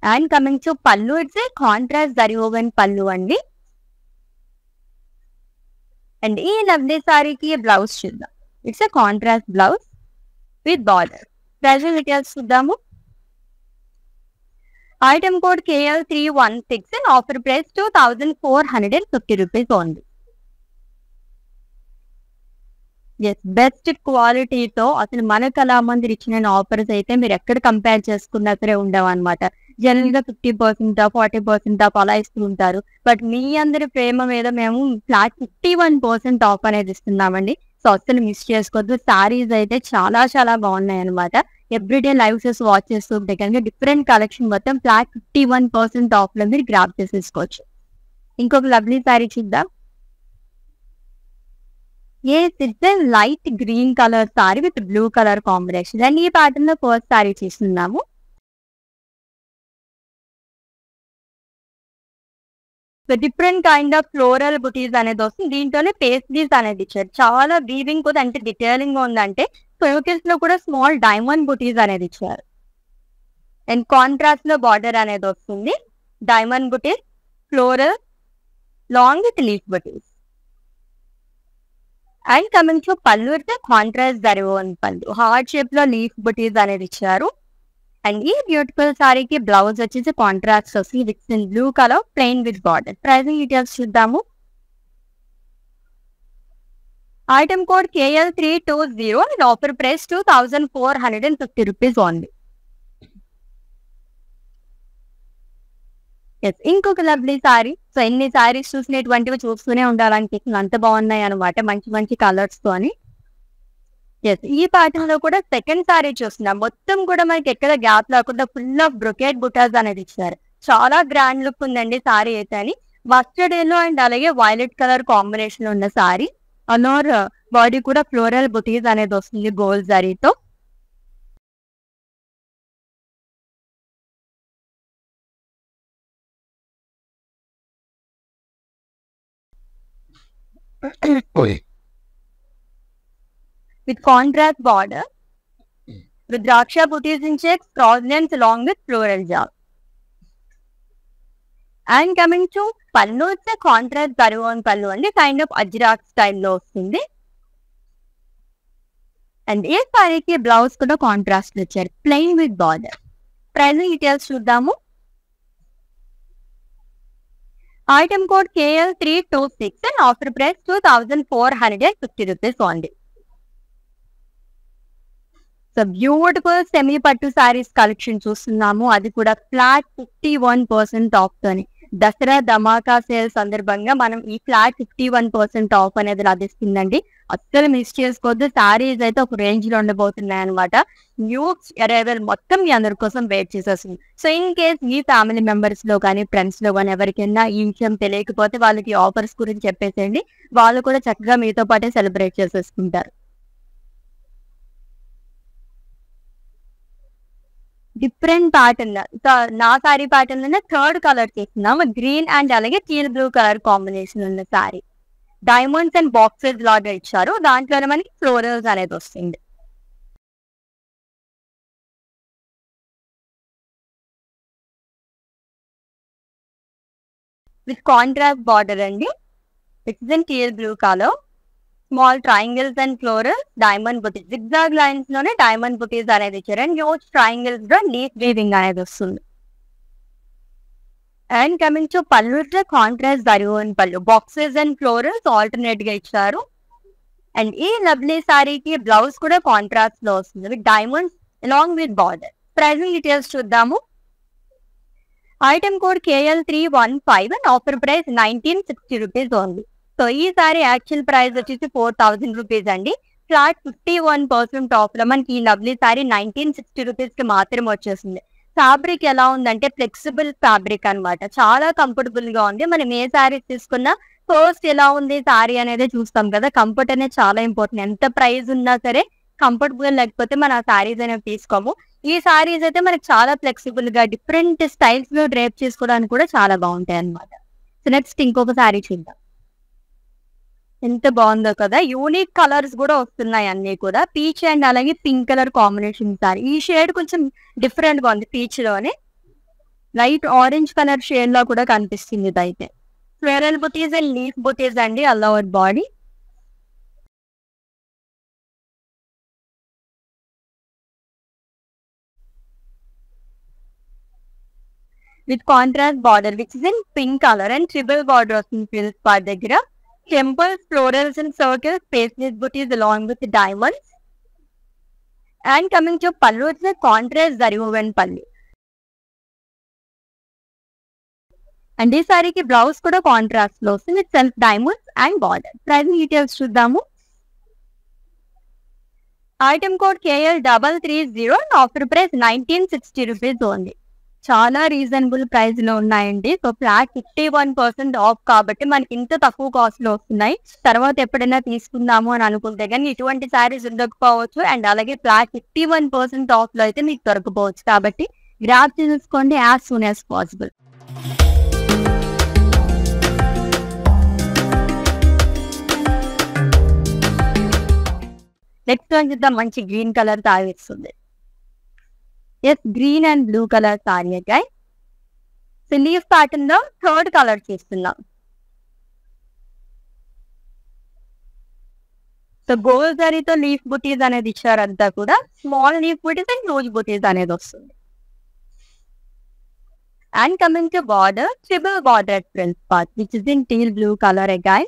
And coming to pallu it's contrast zari woven pallu అండి. అండ్ ఈ లవ్లీ సారీకి బ్లౌజ్ చూద్దాం. It's a contrast blouse with border. Price details చూద్దాము. Item code KL316 and offer price 2450 rupees only. Yes, best క్వాలిటీతో అసలు మన కళామందిర్ ఇచ్చిన ఆఫర్స్ అయితే మీరు ఎక్కడ కంపేర్ చేసుకున్నా సరే ఉండవు అనమాట. జనరల్ గా 50% 40% ఆఫ్ అలా ఇస్తూ ఉంటారు. బట్ మీ అందరి ప్రేమ మీద మేము ఫ్లాట్ 51% ఆఫ్ అనేది ఇస్తున్నామండి. సో అసలు మిస్ చేసుకోవద్దు. సారీస్ అయితే చాలా చాలా బాగున్నాయి అనమాట. ఎవ్రీడే లైవ్ సెస్ వాచ్ చేస్తూ ఉంటే కనుక డిఫరెంట్ కలెక్షన్ మొత్తం ఫ్లాట్ 51% ఆఫ్ లో మీరు గ్రాప్ చేసేసుకోవచ్చు. ఇంకొక లవ్లీ సారీ చూద్దాం. Light green colour sari with blue colour combination. And ఈ ప్యాటర్న్ లో ఫస్ట్ సారీ చూస్తున్నాము. డిఫరెంట్ కైండ్ ఆఫ్ ఫ్లోరల్ బుటీస్ అనేది వస్తుంది. దీంట్లోనే పేస్ట్రీస్ అనేది ఇచ్చారు. చాలా వీవింగ్ కూడా అంటే డీటెయిలింగ్ గా ఉందంటే ఫోకస్ లో కూడా స్మాల్ డైమండ్ బుటీస్ అనేది ఇచ్చారు. అండ్ కాంట్రాస్ట్ లో బార్డర్ అనేది వస్తుంది. Diamond buttis, floral, long with leaf butis. And coming to పళ్ళు అయితే కాంట్రాస్ట్ జరిగోన్ పళ్ళు, హార్ట్ షేప్ లో లీఫ్ బుటీస్ అనేది ఇచ్చారు. అండ్ ఈ బ్యూటిఫుల్ సారీకి బ్లౌజ్ వచ్చేసి కాంట్రాస్ట్ వస్తుంది with in blue colour plain with border. Pricing details చూద్దాము. Item code KL320 and offer price 2450 rupees only. Yes, ఇంకొక లవ్లీ సారీ. సో ఎన్ని సారీస్ చూసినటువంటివి చూస్తూనే ఉండాలనిపిస్తుంది, అంత బాగున్నాయి అనమాట మంచి మంచి కలర్స్ తో అని. ఎస్, ఈ ప్యాటర్న్ లో కూడా సెకండ్ సారీ చూస్తున్నాం. మొత్తం కూడా మనకి ఎక్కడ గ్యాప్ లేకుండా ఫుల్ ఆఫ్ బ్రొకేట్ బుటాస్ అనేది ఇచ్చారు. చాలా గ్రాండ్ లుక్ ఉందండి సారీ అయితే అని. మస్టర్డ్ ఎల్లో అండ్ అలాగే వైలెట్ కలర్ కాంబినేషన్ ఉన్న సారీ. అనోర్ బాడీ కూడా ఫ్లోరల్ బుటీస్ అనేది వస్తుంది గోల్డ్ జరీతో. with contrast border with draksha booties in checks, cross lines along with floral jar. And coming to pallu, it's a contrast Baravan pallu and a kind of Ajrak style lo vastindi. And ee saree ki blouse kuda contrast icharu, plain with border. Pricing details చూద్దాము. Item code KL326 and offer price 2450 rupees only. So beautiful semi పట్టు saris collection చూస్తున్నాము. అది కూడా flat 51% of తోని. దసరా ధమాకా sale సందర్భంగా మనం ఈ flat 51% of అనేది లభిస్తుందండి. అస్సలు మిస్ చేసుకోవద్దు. సారీస్ అయితే ఒక రేంజ్ లో ఉండబోతున్నాయి అనమాట. న్యూ అరైవల్ మొత్తం మీ అందరి కోసం వెయిట్ చేసేస్తుంది. So in case me family members లో కానీ ఫ్రెండ్స్ లో కానీ ఎవరికైనా ఈ విషయం తెలియకపోతే వాళ్ళకి ఆఫర్స్ గురించి చెప్పేసేయండి. వాళ్ళు కూడా చక్కగా మీతో పాటే సెలబ్రేట్ చేసేసుకుంటారు. డిఫరెంట్ ప్యాటర్న్, నా సారీ ప్యాటర్న్ లోనే థర్డ్ కలర్ చేస్తున్నాం. గ్రీన్ అండ్ అలాగే టీల్ బ్లూ కలర్ కాంబినేషన్ ఉన్న సారీ. డైమండ్స్ అండ్ బాక్సెస్ లాగా ఇచ్చారు. దాంట్లోనే మనకి ఫ్లోరల్స్ అనేది వస్తుంది. విత్ కాంట్రాస్ట్ బార్డర్ అండి. It's in teal blue colour. Small triangles and floral diamond buttis, zigzag lines లోనే డైమండ్ బుటీస్ అనేది ఇచ్చారు. అండ్ హ్యూజ్ ట్రయాంగిల్స్ లో లీఫ్ వీవింగ్ అనేది వస్తుంది. అండ్ కమింగ్ టు పళ్ళు, కాంట్రాస్ట్ జరిగోన్ పళ్ళు, బాక్సెస్ అండ్ ఫ్లోరల్స్ ఆల్టర్నేట్ గా ఇచ్చారు. అండ్ ఈ లవ్లీ సారీకి బ్లౌజ్ కూడా కాంట్రాస్ట్ లో వస్తుంది with diamonds along with border. Pricing details చూద్దాము. Item code KL315 and offer price 1960 rupees only. So ఈ సారీ యాక్చువల్ ప్రైస్ వచ్చేసి 4000 రూపీస్ అండి. ఫ్లాట్ 51% ఆఫ్ లో మనకి ఈ లవ్లీ సారీ 1960 రూపీస్ కి మాత్రం వచ్చేసింది. ఫ్యాబ్రిక్ ఎలా ఉందంటే ఫ్లెక్సిబుల్ ఫ్యాబ్రిక్ అనమాట. చాలా కంఫర్టబుల్ గా ఉంది. మనం ఏ సారీ తీసుకున్నా ఫస్ట్ ఎలా ఉంది సారీ అనేది చూస్తాం కదా. కంఫర్ట్ అనేది చాలా ఇంపార్టెంట్. ఎంత ప్రైస్ ఉన్నా సరే కంఫర్టబుల్ లేకపోతే మన సారీస్ అనేవి తీసుకోము. ఈ సారీస్ అయితే మనకి చాలా ఫ్లెక్సిబుల్ గా డిఫరెంట్ స్టైల్స్ లో డ్రేప్ చేసుకోవడానికి కూడా చాలా బాగుంటాయి అనమాట. సో నెక్స్ట్ ఇంకొక సారీ చూద్దాం. ఎంత బాగుందో కదా. యూనిక్ కలర్స్ కూడా వస్తున్నాయి అన్ని కూడా. పీచ్ అండ్ అలాగే పింక్ కలర్ కాంబినేషన్ సారీ. ఈ షేడ్ కొంచెం డిఫరెంట్ గా ఉంది. పీచ్ లోనే లైట్ ఆరెంజ్ కలర్ షేడ్ లో కూడా కనిపిస్తుంది. ఇది అయితే floral buttis and leaf butis అండి. All over body with contrast border which is in pink colour and triple border వస్తుంది ఫ్రిల్స్ పార్ట్ దగ్గర. Temples, florals and circles, paisleys butis along with diamonds. And coming to pallu వచ్చి contrast zari woven pallu. And ఈ సారీకి blouse కూడా contrast లో వస్తుంది with self diamonds and border. Price details చూద్దాము. Item code KL330 and offer price 1960 rupees only. చాలా reasonable price లో ఉన్నాయండి. సో ఫ్లాట్ 51% ఆఫ్ కాబట్టి మనకి ఇంత తక్కువ కాస్ట్ లో వస్తున్నాయి. తర్వాత ఎప్పుడైనా తీసుకుందాము అని అనుకుంటే కానీ ఇటువంటి శారీస్ ఉండకపోవచ్చు. అండ్ అలాగే ఫ్లాట్ 51% ఆఫ్ లో అయితే మీకు దొరకపోవచ్చు. కాబట్టి గ్రాప్ చేసుకోండి as soon as possible. Next one చూద్దాం. మంచి గ్రీన్ కలర్ సారీ వస్తుంది. Yes, green and blue colour sari again. So leaf pattern లో థర్డ్ కలర్ చేస్తున్నాం. సో గోల్డ్ జరీతో లీఫ్ బుటీస్ అనేది ఇచ్చారంతా కూడా. Small leaf butis and huge butis అనేది వస్తుంది. And coming to border, triple border frills part which is in teal blue colour again.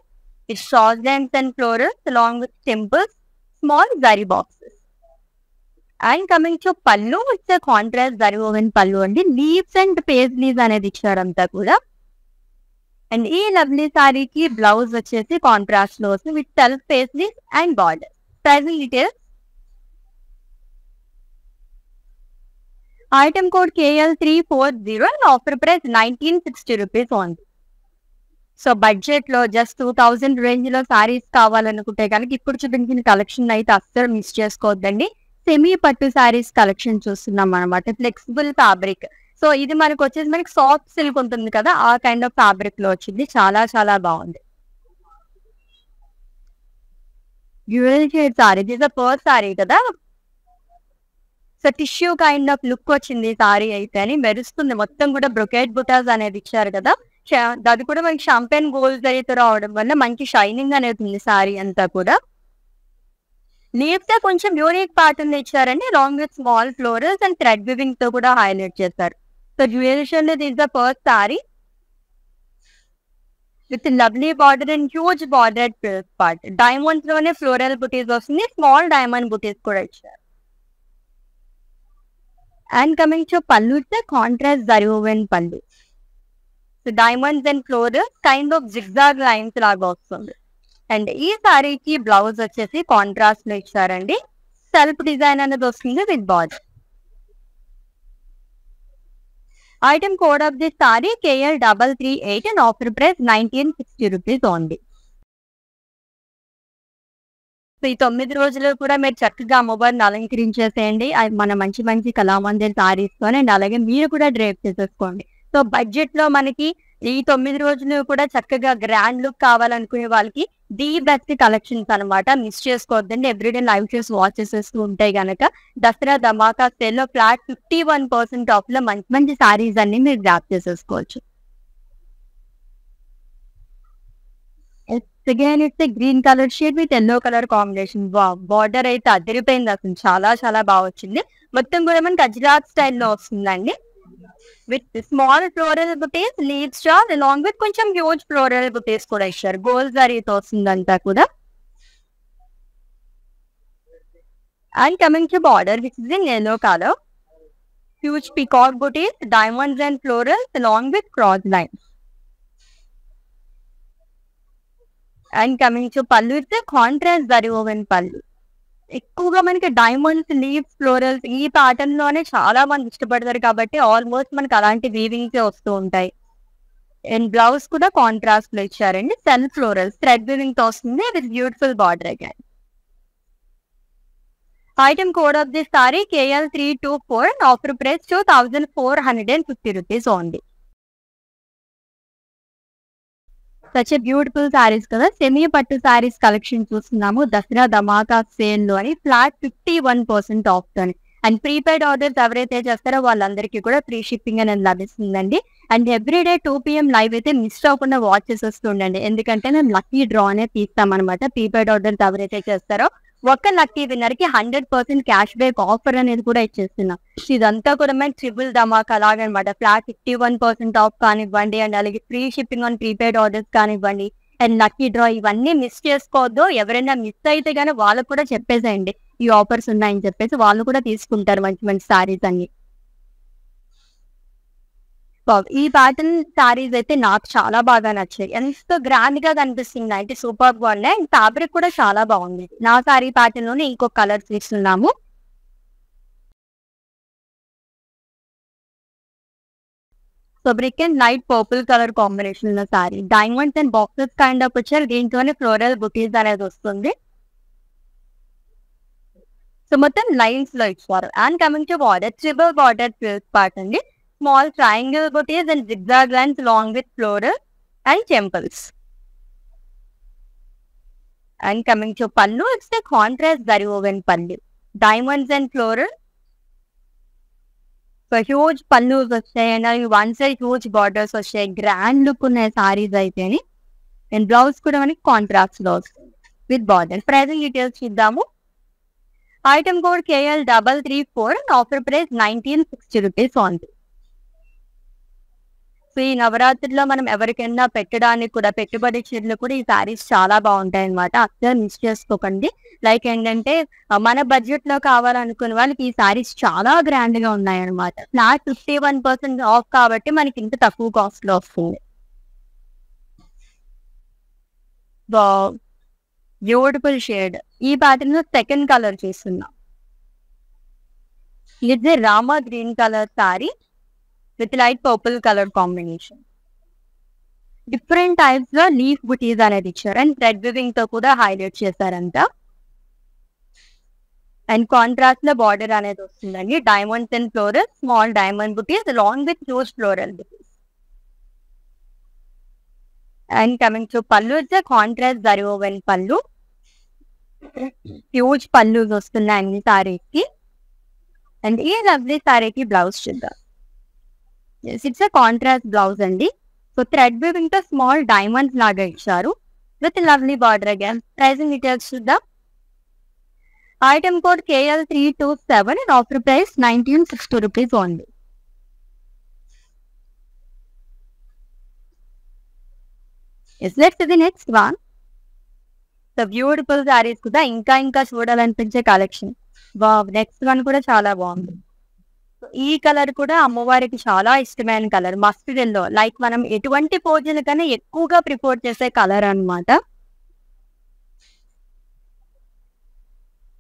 It short lines and florals along with temples, small zari boxes. And coming to pallu, it's a contrast zari woven pallu andi. Leaves and paisleys అనేది ఇచ్చారంతా కూడా. And ఈ lovely సారీకి blouse వచ్చేసి contrast లో వస్తుంది with self paisleys and border. Pricing details. Item code KL340 and offer price 1960 rupees only. So budget లో just 2000 range లో సారీస్ కావాలనుకుంటే కనుక ఇప్పుడు చూపించిన కలెక్షన్ అయితే అస్సలు మిస్ చేసుకోవద్దండి. సెమీ పట్టు సారీస్ కలెక్షన్ చూస్తున్నాం అనమాట. Flexible fabric. సో ఇది మనకు వచ్చేసి మనకి సాఫ్ట్ సిల్క్ ఉంటుంది కదా, ఆ కైండ్ ఆఫ్ ఫ్యాబ్రిక్ లో వచ్చింది. చాలా చాలా బాగుంది. Dual shade sari, this first sari కదా. So tissue kind of look వచ్చింది సారీ అయితే అని మెరుస్తుంది. మొత్తం కూడా బ్రొకెట్ బుటాస్ అనేది ఇచ్చారు కదా. అది కూడా మనకి షాంపెన్ గోల్డ్ జరీతో రావడం వల్ల మంచి షైనింగ్ అనేది ఉంది సారీ అంతా కూడా. లీవ్స్ కొంచెం యూనిక్ ప్యాటర్న్ ఇచ్చారండి along with small florals and thread weaving తో కూడా హైలైట్ చేస్తారు. So dual this the first sorry with lovely border and huge border part. Diamonds లోనే ఫ్లోరల్ బుటీస్ వస్తుంది, స్మాల్ డైమండ్ బుటీస్ కూడా ఇచ్చారు. అండ్ కమింగ్ టు పళ్ళు, కాంట్రాస్ట్ జరీ woven పళ్ళు. So diamonds and florals kind of zigzag lines లాగా వస్తుంది. And ఈ సారీకి బ్లౌజ్ వచ్చేసి కాంట్రాస్ట్ లో ఇచ్చారండి. సెల్ఫ్ డిజైన్ అనేది వస్తుంది with border. Item code of this sorry KL338 and offer price 1960 rupees only. So ఈ 9 రోజులు కూడా మీరు చక్కగా అమ్మవారిని అలంకరించేసేయండి మన మంచి మంచి కళామందిర్ సారీస్ తో. అండ్ అలాగే మీరు కూడా డ్రేప్ చేసేసుకోండి. సో బడ్జెట్ లో మనకి ఈ 9 రోజులు కూడా చక్కగా గ్రాండ్ లుక్ కావాలనుకునే వాళ్ళకి ది బెస్ట్ కలెక్షన్స్ అనమాట. మిస్ చేసుకోవద్దండి. ఎవ్రీడే లైవ్ షోస్ వాచ్ చేసేస్తూ ఉంటాయి కనుక దసరా ధమాకా సేల్ లో ఫ్లాట్ 51% ఆఫ్ లో మంచి మంచి సారీస్ అన్ని మీరు గ్రాప్ చేసేసుకోవచ్చు. Again it's green colour shade with yellow colour combination. Border అయితే అదిరిపోయింది అసలు. చాలా చాలా బాగా వచ్చింది. మొత్తం కూడా మనకి గుజరాత్ స్టైల్లో వస్తుందండి. With small floral buttis, leave star along with కొంచెం హ్యూజ్ ఫ్లోరల్ బుటీస్ కూడా ఇచ్చారు. గోల్డ్ జరీతో వస్తుందంతా కూడా. And coming to border which is in yellow color, huge peacock booties, diamonds and florals along with cross lines. And coming to pallu, it's contrast zari woven పళ్ళు. ఎక్కువగా మనకి diamonds, leaves, florals ఈ pattern లోనే చాలా మంది ఇష్టపడతారు కాబట్టి ఆల్మోస్ట్ మనకి అలాంటి వీవింగ్స్ వస్తూ ఉంటాయి. అండ్ బ్లౌజ్ కూడా కాంట్రాస్ట్ లో ఇచ్చారండి. సెల్ఫ్ ఫ్లోరల్స్ థ్రెడ్ వీవింగ్ తో వస్తుంది with beautiful border again. Item code of this sorry KL324 and offer price 2450 rupees only. Such beautiful saris కదా. సెమీ పట్టు సారీస్ కలెక్షన్ చూస్తున్నాము దసరా ధమాకా సేల్ లో అని. ఫ్లాట్ 51% ఆఫ్ తోని. అండ్ ప్రీపెయిడ్ ఆర్డర్స్ ఎవరైతే చేస్తారో వాళ్ళందరికీ కూడా ఫ్రీ షిప్పింగ్ అనేది లభిస్తుందండి. అండ్ ఎవ్రీడే 2 PM లైవ్ అయితే మిస్ అవ్వకుండా వాచ్ చేసేస్తుండండి. ఎందుకంటే మేము లక్కీ డ్రా అనేది తీస్తాం అనమాట. ప్రీపెయిడ్ ఆర్డర్స్ ఎవరైతే చేస్తారో ఒక్క లక్కీ విన్నర్ కి 100% క్యాష్ బ్యాక్ ఆఫర్ అనేది కూడా ఇచ్చేస్తున్నాం. ఇదంతా కూడా మనకి ట్రిపుల్ ధమాకా అలాగనమాట. ఫ్లాట్ 51% ఆఫ్ కానివ్వండి, అండ్ అలాగే free shipping on prepaid orders కానివ్వండి, అండ్ లక్కీ డ్రా ఇవన్నీ మిస్ చేసుకోవద్దు. ఎవరైనా మిస్ అయితే గానీ వాళ్ళకు కూడా చెప్పేసేయండి ఈ ఆఫర్స్ ఉన్నాయని చెప్పేసి, వాళ్ళు కూడా తీసుకుంటారు మంచి మంచి సారీస్ అన్ని. ఈ ప్యాటర్న్ సారీస్ అయితే నాకు చాలా బాగా నచ్చాయి. ఎంత గ్రాండ్ గా కనిపిస్తుంది అంటే సూపర్ గా ఉన్నాయి. అండ్ ఫ్యాబ్రిక్ కూడా చాలా బాగుంది. నా సారీ ప్యాటర్న్ లోనే ఇంకొక కలర్ తీసుకున్నాము. So brick and light purple colour combination ఉన్న sari, diamonds and boxes kind of వచ్చారు. దీంట్లోనే ఫ్లోరల్ బుటీస్ అనేది వస్తుంది. సో మొత్తం లైన్స్ లో ఇచ్చారు. And coming to border, triple border frills part అండి. Small triangle buttis and zigzag lines along with floral and temples. And coming to pallu, it's a contrast zari woven pallu. Diamonds and floral. So huge pallus వచ్చాయి and one side huge borders వచ్చాయి. Grand look ఉన్నాయి saris అయితేని. And blouse కూడా మనకి contrast లో వస్తుంది with border. Pricing details చూద్దాము. Item code KL334 and offer price 1960 rupees only. So ఈ నవరాత్రిలో మనం ఎవరికైనా పెట్టడానికి కూడా, పెట్టుబడి చీరలు కూడా ఈ సారీస్ చాలా బాగుంటాయి అనమాట. అసలు మిస్ చేసుకోకండి. లైక్ ఏంటంటే మన బడ్జెట్ లో కావాలనుకునే వాళ్ళకి ఈ సారీస్ చాలా గ్రాండ్ గా ఉన్నాయి అనమాట. ఫ్లాట్ 51% ఆఫ్ కాబట్టి మనకి ఇంత తక్కువ కాస్ట్ లో వస్తుంది. Beautiful shade. ఈ ప్యాటర్న్ లో సెకండ్ కలర్ చేస్తున్నాం. ఇది Rama green colour sari with light purple colour combination. Different types లో లీఫ్ బుటీస్ అనేది ఇచ్చారు అండ్ థ్రెడ్ వివింగ్ తో కూడా హైలైట్ చేశారంట. అండ్ కాంట్రాస్ట్ లో బార్డర్ అనేది వస్తుందండి. Diamonds and floral, small diamond butis along with huge floral buttis. And coming to pallu, it's contrast zari woven పల్లు. హ్యూజ్ పల్లు వస్తున్నాయి అన్ని సారీకి. అండ్ ఈ లవ్లీ సారీకి బ్లౌజ్ చూద్దాం. ఇట్స్ కాంట్రాస్ట్ బ్లౌజ్ అండి. సో థ్రెడ్ వీవింగ్ తో స్మాల్ డైమండ్స్ లాగా ఇచ్చారు with lovely border again. Pricing details చూద్దాం. Item code KL327 and offer price 1960 rupees only. Let's to the next one. So beautiful saris కూడా ఇంకా చూడాలనిపించే collection. Next one కూడా చాలా బాగుంది. ఈ కలర్ కూడా అమ్మవారికి చాలా ఇష్టమైన కలర్, మస్టర్డ్ ఎల్లో. లైక్ మనం ఎటువంటి పూజల కన్నా ఎక్కువగా ప్రిఫర్ చేసే కలర్ అన్నమాట.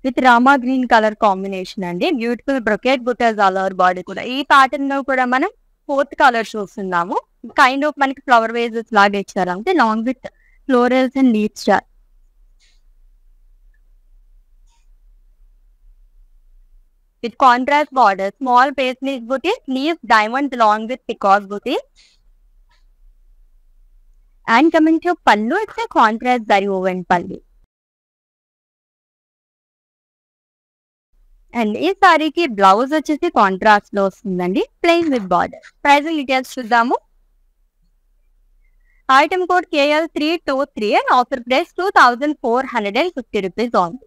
With Rama green colour combination అండి. బ్యూటిఫుల్ బ్రొకెట్ బుటాస్ ఆల్ ఓవర్ బాడీ కూడా. ఈ ప్యాటర్న్ లో కూడా మనం 4th కలర్ చూస్తున్నాము. కైండ్ ఆఫ్ మనకి ఫ్లవర్ వేజెస్ లాగా ఇచ్చారు అంటే long with florals and leave star. With contrast border, small paisley booties, leaf diamonds along with peacock booties. And coming to pallu, it's a contrast zari woven pallu. And ఈ సారీకి blouse వచ్చేసి contrast లో వస్తుందండి, plain with border. Pricing details చూద్దాము. Item code KL323 and offer price 2450 rupees only.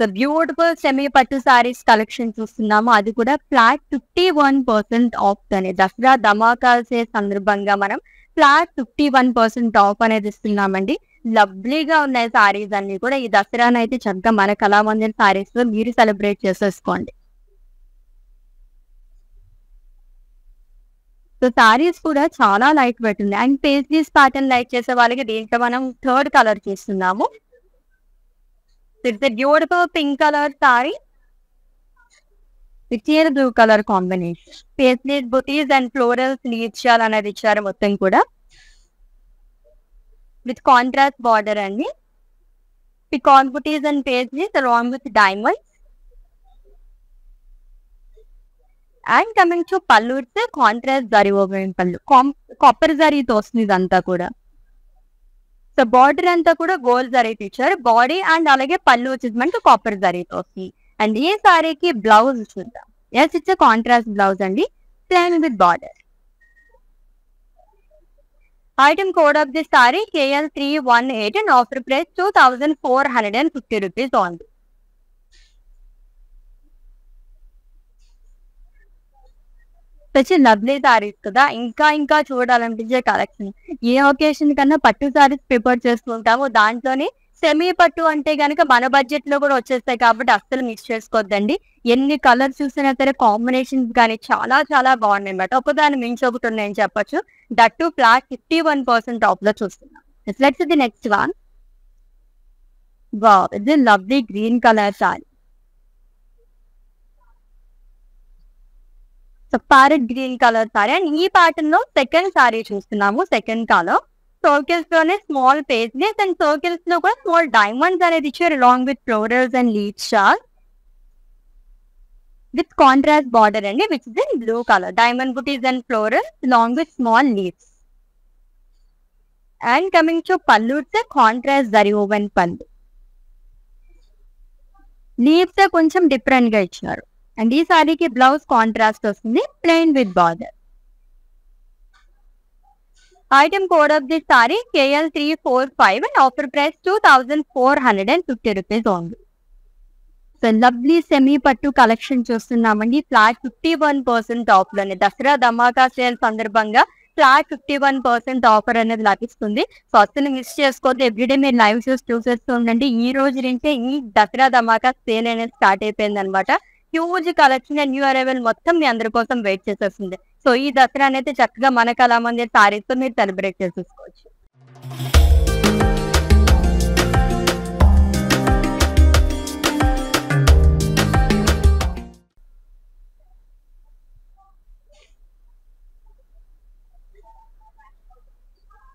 So beautiful semi పట్టు saris collection చూస్తున్నాము. అది కూడా ఫ్లాట్ 51% ఆఫ్ అనేది. దసరా ధమాకాసే సందర్భంగా మనం ఫ్లాట్ 51% ఆఫ్ అనేది ఇస్తున్నామండి. లవ్లీగా ఉన్నాయి సారీస్ అన్ని కూడా. ఈ దసరానైతే చక్కగా మన కళామందిర్ సారీస్ లో మీరు సెలబ్రేట్ చేసేసుకోండి. సో సారీస్ కూడా చాలా లైట్ వెయిట్ ఉంది. అండ్ పేస్లీస్ ప్యాటర్న్ లైక్ చేసే వాళ్ళకి దీంట్లో మనం 3rd కలర్ చేస్తున్నాము. It's a beautiful pink color saree with teal blue color combination. Paisley booties and floral sleeves shawl అనేది ఇచ్చారు మొత్తం కూడా. With contrast border అండి. Peacock booties and paisleys along with diamonds. And coming to pallu, it's a contrast zari woven pallu. Copper zari తో వస్తుంది ఇదంతా కూడా. So border అంతా కూడా గోల్డ్ జరీతో ఇచ్చారు. బాడీ అండ్ అలాగే పళ్ళు వచ్చేసి మనకి కాపర్ జరీతో వస్తుంది. అండ్ ఈ సారీకి బ్లౌజ్ చూద్దాం. ఇట్స్ కాంట్రాస్ట్ బ్లౌజ్ అండి, plain with border. Item code of this saree KL318 and offer price 2450 rupees only. Such a lovely sarees కదా ఇంకా చూడాలనిపించే కలెక్షన్. ఏ ఒకేషన్ కన్నా పట్టు సారీస్ ప్రిపేర్ చేస్తుంటాము. దాంట్లోనే సెమీ పట్టు అంటే గనక మన బడ్జెట్ లో కూడా వచ్చేస్తాయి కాబట్టి అస్సలు మిస్ చేసుకోవద్దండి. ఎన్ని కలర్స్ చూసినా సరే కాంబినేషన్స్ కానీ చాలా చాలా బాగున్నాయి అన్నమాట. ఒకదాని మించి ఒకటి ఉన్నాయని చెప్పొచ్చు. దట్ టు ఫ్లాట్ 51% ఆఫ్ లో చూస్తున్నాం. Let's the next one. Wow, ఇది lovely green colour sari. So parrot green colour sari and ఈ ప్యాటర్న్ లో సెకండ్ సారీ చూస్తున్నాము. సెకండ్ కలర్ సర్కిల్స్ లోనే స్మాల్ పేజ్లెస్ అండ్ సర్కిల్స్ లో కూడా స్మాల్ డైమండ్స్ అనేది ఇచ్చారు along with florals and leaves shawl with contrast border అండి which is in blue colour. Diamond butis and florals along with small leaves. And coming to pallu, it's contrast zari woven పల్లు. Leaves కొంచెం different గా ఇచ్చినారు. And ఈ సారీకి blouse contrast వస్తుంది plain with border. Item code of this sorry KL345 and offer price 2450 rupees only. So lovely semi పట్టు collection చూస్తున్నామండి. Flat 51% of లోనే దసరా ధమాకా సేల్ సందర్భంగా ఫ్లాట్ 51% ఆఫర్ అనేది లభిస్తుంది. సో అసలు మిస్ చేసుకోవద్దు. ఎవ్రీడే మీరు లైవ్ షోస్ చూసేస్తూ ఉండండి. ఈ రోజు నుంచే ఈ దసరా ధమాకా సేల్ అనేది స్టార్ట్ అయిపోయింది అనమాట. Huge collection and new arrival మొత్తం మీ అందరి కోసం వెయిట్ చేసేస్తుంది. సో ఈ దసరా అనేది చక్కగా మన కళామందిర్ సారీస్ తో మీరు సెలబ్రేట్ చేసేసుకోవచ్చు.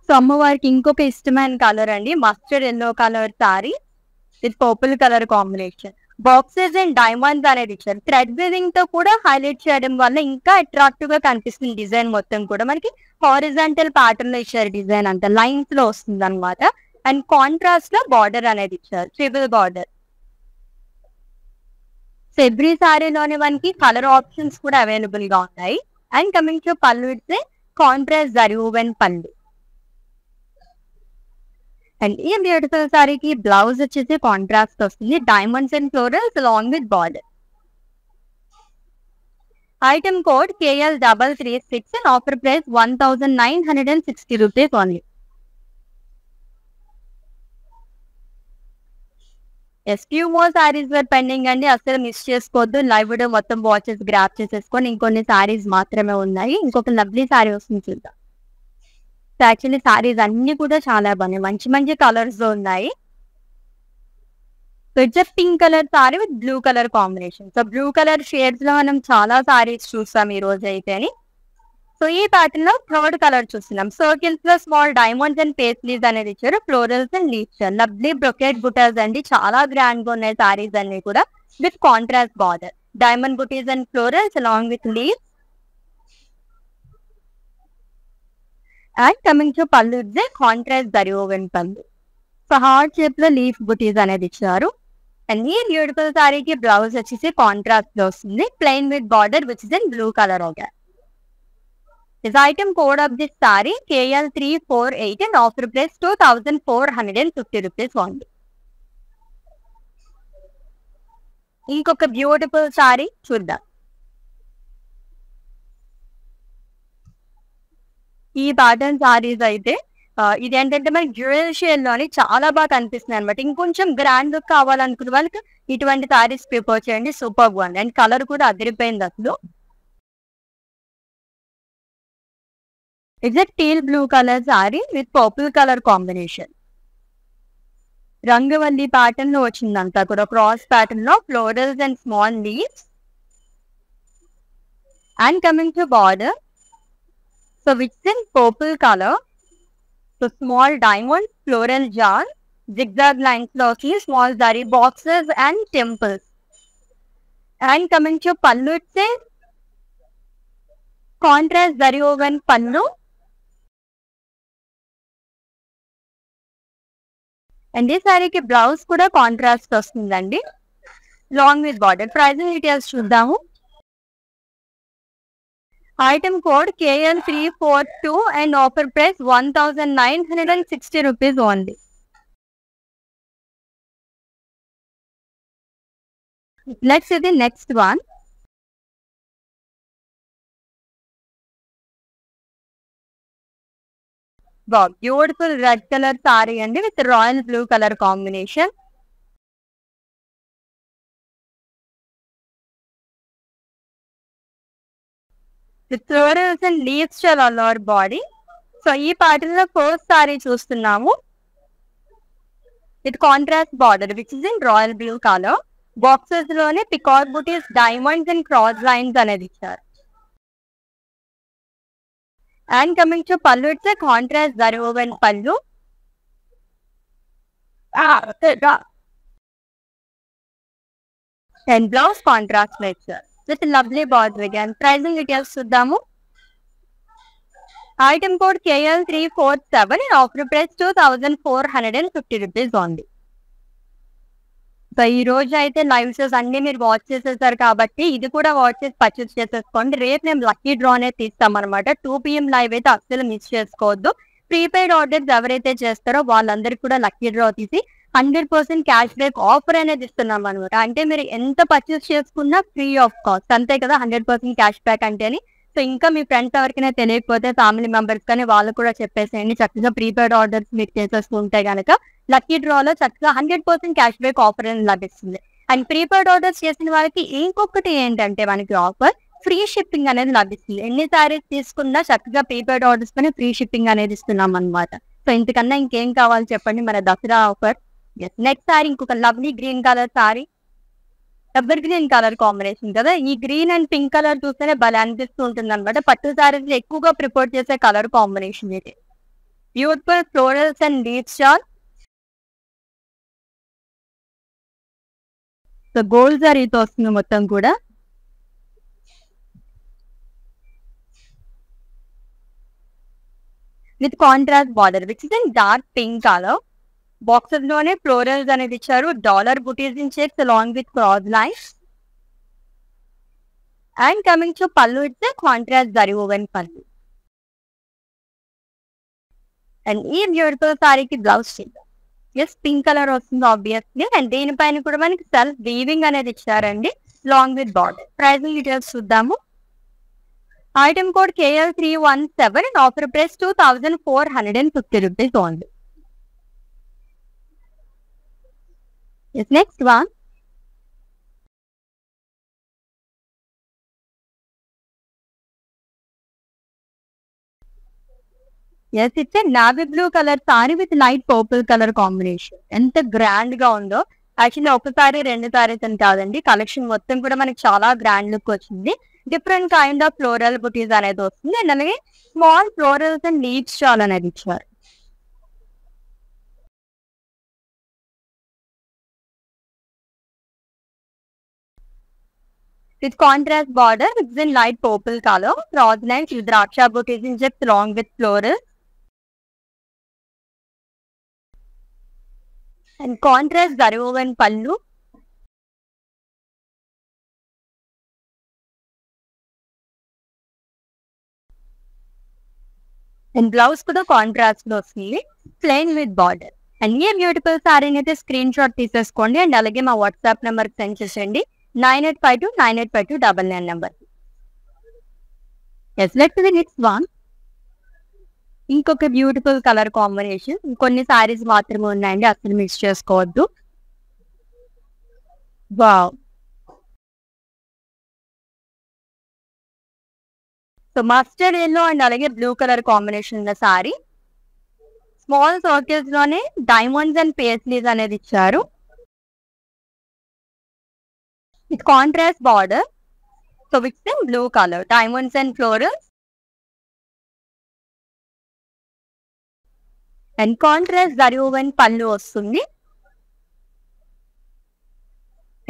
సో అమ్మవారికి ఇంకొక ఇష్టమైన కలర్ అండి, mustard yellow colour sari with purple colour combination. Boxes and diamonds అనేది ఇచ్చారు. థ్రెడ్ వీవింగ్ తో కూడా హైలైట్ చేయడం వల్ల ఇంకా అట్రాక్టివ్ గా కనిపిస్తుంది. డిజైన్ మొత్తం కూడా మనకి హారిజాంటల్ ప్యాటర్న్ లో ఇచ్చారు. డిజైన్ అంతా లైన్స్ లో వస్తుంది అనమాట. అండ్ కాంట్రాస్ట్ లో బార్డర్ అనేది ఇచ్చారు, ట్రిపుల్ బార్డర్. సో ఎవ్రీ సారీలోనే మనకి కలర్ ఆప్షన్స్ కూడా అవైలబుల్ గా ఉన్నాయి. And coming to pallu, it's contrast zari woven పల్లు. అండ్ ఈ బ్యూటిఫుల్ సారీకి బ్లౌజ్ వచ్చేసి కాంట్రాస్ట్ వస్తుంది, diamonds and florals along with border. Item code KL336 and offer price 1960 rupees only. Few more saris were pending అండి, అసలు మిస్ చేసుకోవద్దు. లైవ్ వీడియో మొత్తం watches grab చేసేసుకొని ఇంకొన్ని సారీస్ మాత్రమే ఉన్నాయి. ఇంకొక లవ్లీ సారీ వస్తుంది చూద్దాం. యాక్చువల్లీ సారీస్ అన్ని కూడా చాలా బాగున్నాయి, మంచి మంచి కలర్స్ లో ఉన్నాయి. So it's pink colour sari with blue colour combination. So blue colour shades లో మనం చాలా సారీస్ చూస్తాం ఈ రోజు అయితే అని. సో ఈ ప్యాటర్న్ లో థర్డ్ కలర్ చూస్తున్నాం. సర్కిల్స్ లో స్మాల్ డైమండ్స్ అండ్ పేస్లీస్ అనేది ఇచ్చారు, florals and leaves. Lovely brocade butas అండి, చాలా గ్రాండ్ గా ఉన్నాయి సారీస్ అన్ని కూడా with contrast border. Diamond butis and florals along with leaves. And coming to pallu, it's contrast zari woven pallu. So heart shape లో లీఫ్ బుటీస్ అనేది ఇచ్చారు. అండ్ ఈ బ్యూటిఫుల్ సారీకి బ్లౌజ్ వచ్చేసి కాంట్రాస్ట్ లో వస్తుంది plain with border which is in blue colour. Okay, this item code of this sorry KL348 and offer price 2450 rupees only. ఇంకొక beautiful sorry చూద్దాం. ఈ ప్యాటర్న్ సారీస్ అయితే ఇది ఏంటంటే మనకి జ్యువెల్ షేడ్ లోని చాలా బాగా కనిపిస్తుంది అనమాట. ఇంకొంచెం గ్రాండ్ లుక్ కావాలనుకున్న వాళ్ళకి ఇటువంటి సారీస్ ప్రిఫర్ చేయండి, సూపర్ గా ఉంది. అండ్ కలర్ కూడా అదిరిపోయింది అసలు. It's teal blue colour sari with purple colour combination. Rangavalli pattern లో వచ్చిందంతా కూడా, క్రాస్ ప్యాటర్న్ లో florals and small leaves. And coming to border, so which is in purple color. So small diamonds, floral jar, zigzag lines lo small zari boxes and temples. And coming to pallu, it's a contrast zari woven pallu. And this saree ki blouse kuda contrast vastundandi along with border. Pricing details చూద్దాము. Item code KL342 and offer price 1960 rupees only. Let's see the next one. Wow, beautiful red color saree and with royal blue color combination. With florals and leaves shall all our body. So ఈ పాటలో first sari చూస్తున్నాము. With contrast border which is in royal blue colour. Boxes లోనే peacock బుటీస్, diamonds and cross lines అనేది ఇచ్చారు. And coming to pallu, it's a contrast zari woven pallu. And blouse contrast ఇచ్చారు with lovely border again. Pricing details చూద్దాము. Item code KL347 and offer price 2450 rupees only. So ఈ రోజు అయితే live shows అన్ని మీరు watch చేసేసారు కాబట్టి ఇది కూడా వాచ్ చేసి పర్చేస్ చేసేసుకోండి. రేపు మేము లక్కీ డ్రా అనేది తీస్తామన్నమాట. 2 PM లైవ్ అయితే అస్సలు మిస్ చేసుకోవద్దు. ప్రీపెయిడ్ ఆర్డర్స్ ఎవరైతే చేస్తారో వాళ్ళందరికీ కూడా లక్కీ డ్రా తీసి 100% క్యాష్ బ్యాక్ ఆఫర్ అనేది ఇస్తున్నాం అనమాట. అంటే మీరు ఎంత పర్చేస్ చేసుకున్నా ఫ్రీ ఆఫ్ కాస్ట్, అంతే కదా 100% క్యాష్ బ్యాక్ అంటేని. సో ఇంకా మీ ఫ్రెండ్స్ ఎవరికైనా తెలియకపోతే ఫ్యామిలీ మెంబర్స్ కానీ వాళ్ళు కూడా చెప్పేసేయండి. చక్కగా ప్రీపెయిడ్ ఆర్డర్స్ మీరు చేసేసుకుంటే కనుక లక్కీ డ్రాలో చక్కగా 100% క్యాష్ బ్యాక్ ఆఫర్ అనేది లభిస్తుంది. అండ్ ప్రీపెయిడ్ ఆర్డర్స్ చేసిన వాళ్ళకి ఇంకొకటి ఏంటంటే మనకి ఆఫర్ ఫ్రీ షిప్పింగ్ అనేది లభిస్తుంది. ఎన్ని సారీస్ తీసుకున్నా చక్కగా ప్రీపెయిడ్ ఆర్డర్స్ పైన ఫ్రీ షిప్పింగ్ అనేది ఇస్తున్నాం అనమాట. సో ఇంతకన్నా ఇంకేం కావాలి చెప్పండి, మన దసరా ఆఫర్. నెక్స్ట్ సారీ ఇంకొక lovely green colour sorry, ever green colour combination కదా. ఈ గ్రీన్ అండ్ పింక్ కలర్ చూస్తేనే భలే అనిపిస్తూ ఉంటుంది అనమాట. పట్టు సారీస్ ఎక్కువగా ప్రిఫర్ చేసే కలర్ కాంబినేషన్ ఇది. Beautiful florals and leaves shawl. So gold సారీతో వస్తుంది మొత్తం కూడా. With contrast border which is in dark pink colour. Boxes లోనే ఫ్లోరల్స్ అనేది ఇచ్చారు. Dollar butis in checks along with cross lines. And coming to pallu, it's contrast zari woven pallu. And ఈ beautiful సారీకి blouse చేద్దాం. ఎస్ పింక్ కలర్ వస్తుంది ఆబ్వియస్లీ. అండ్ దీనిపైన కూడా మనకి సెల్ఫ్ వీవింగ్ అనేది ఇచ్చారండి long with border. Pricing details చూద్దాము. Item code KL317 and offer price 2450 rupees only. Yes, next one. Yes, it's a navy blue color saree with light purple color combination. ఎంత grand గా ఉందో. Actually ఒకసారి రెండు సారీస్ అని కాదండి, కలెక్షన్ మొత్తం కూడా మనకి చాలా గ్రాండ్ లుక్ వచ్చింది. డిఫరెంట్ కైండ్ ఆఫ్ ఫ్లోరల్ బుటీస్ అనేది వస్తుంది. అండ్ అలాగే స్మాల్ ఫ్లోరల్స్ అండ్ లీవ్స్ షాల్ అనేది ఇచ్చారు. With contrast border, which is in light purple color, cross lines with draksha bouquets in checks along with florals. And contrast zari woven pallu. And blouse kuda contrast lo vastindi, plain with border. And ee beautiful saree ni aithe screenshot teeseskondi and alage ma WhatsApp number ki send chesandi. 9852985299 number. Yes, let's see the next one. ఇంకొక beautiful colour combination. కొన్ని సారీస్ మాత్రమే ఉన్నాయండి, అసలు mix చేసుకోవద్దు. Wow. So mustard yellow and అలాగే blue colour combination ఉన్న sorry. Small circles లోనే diamonds and paisleys అనేది ఇచ్చారు. With contrast border, so which is in blue color, diamonds and florals. And contrast zari woven pallu వస్తుంది.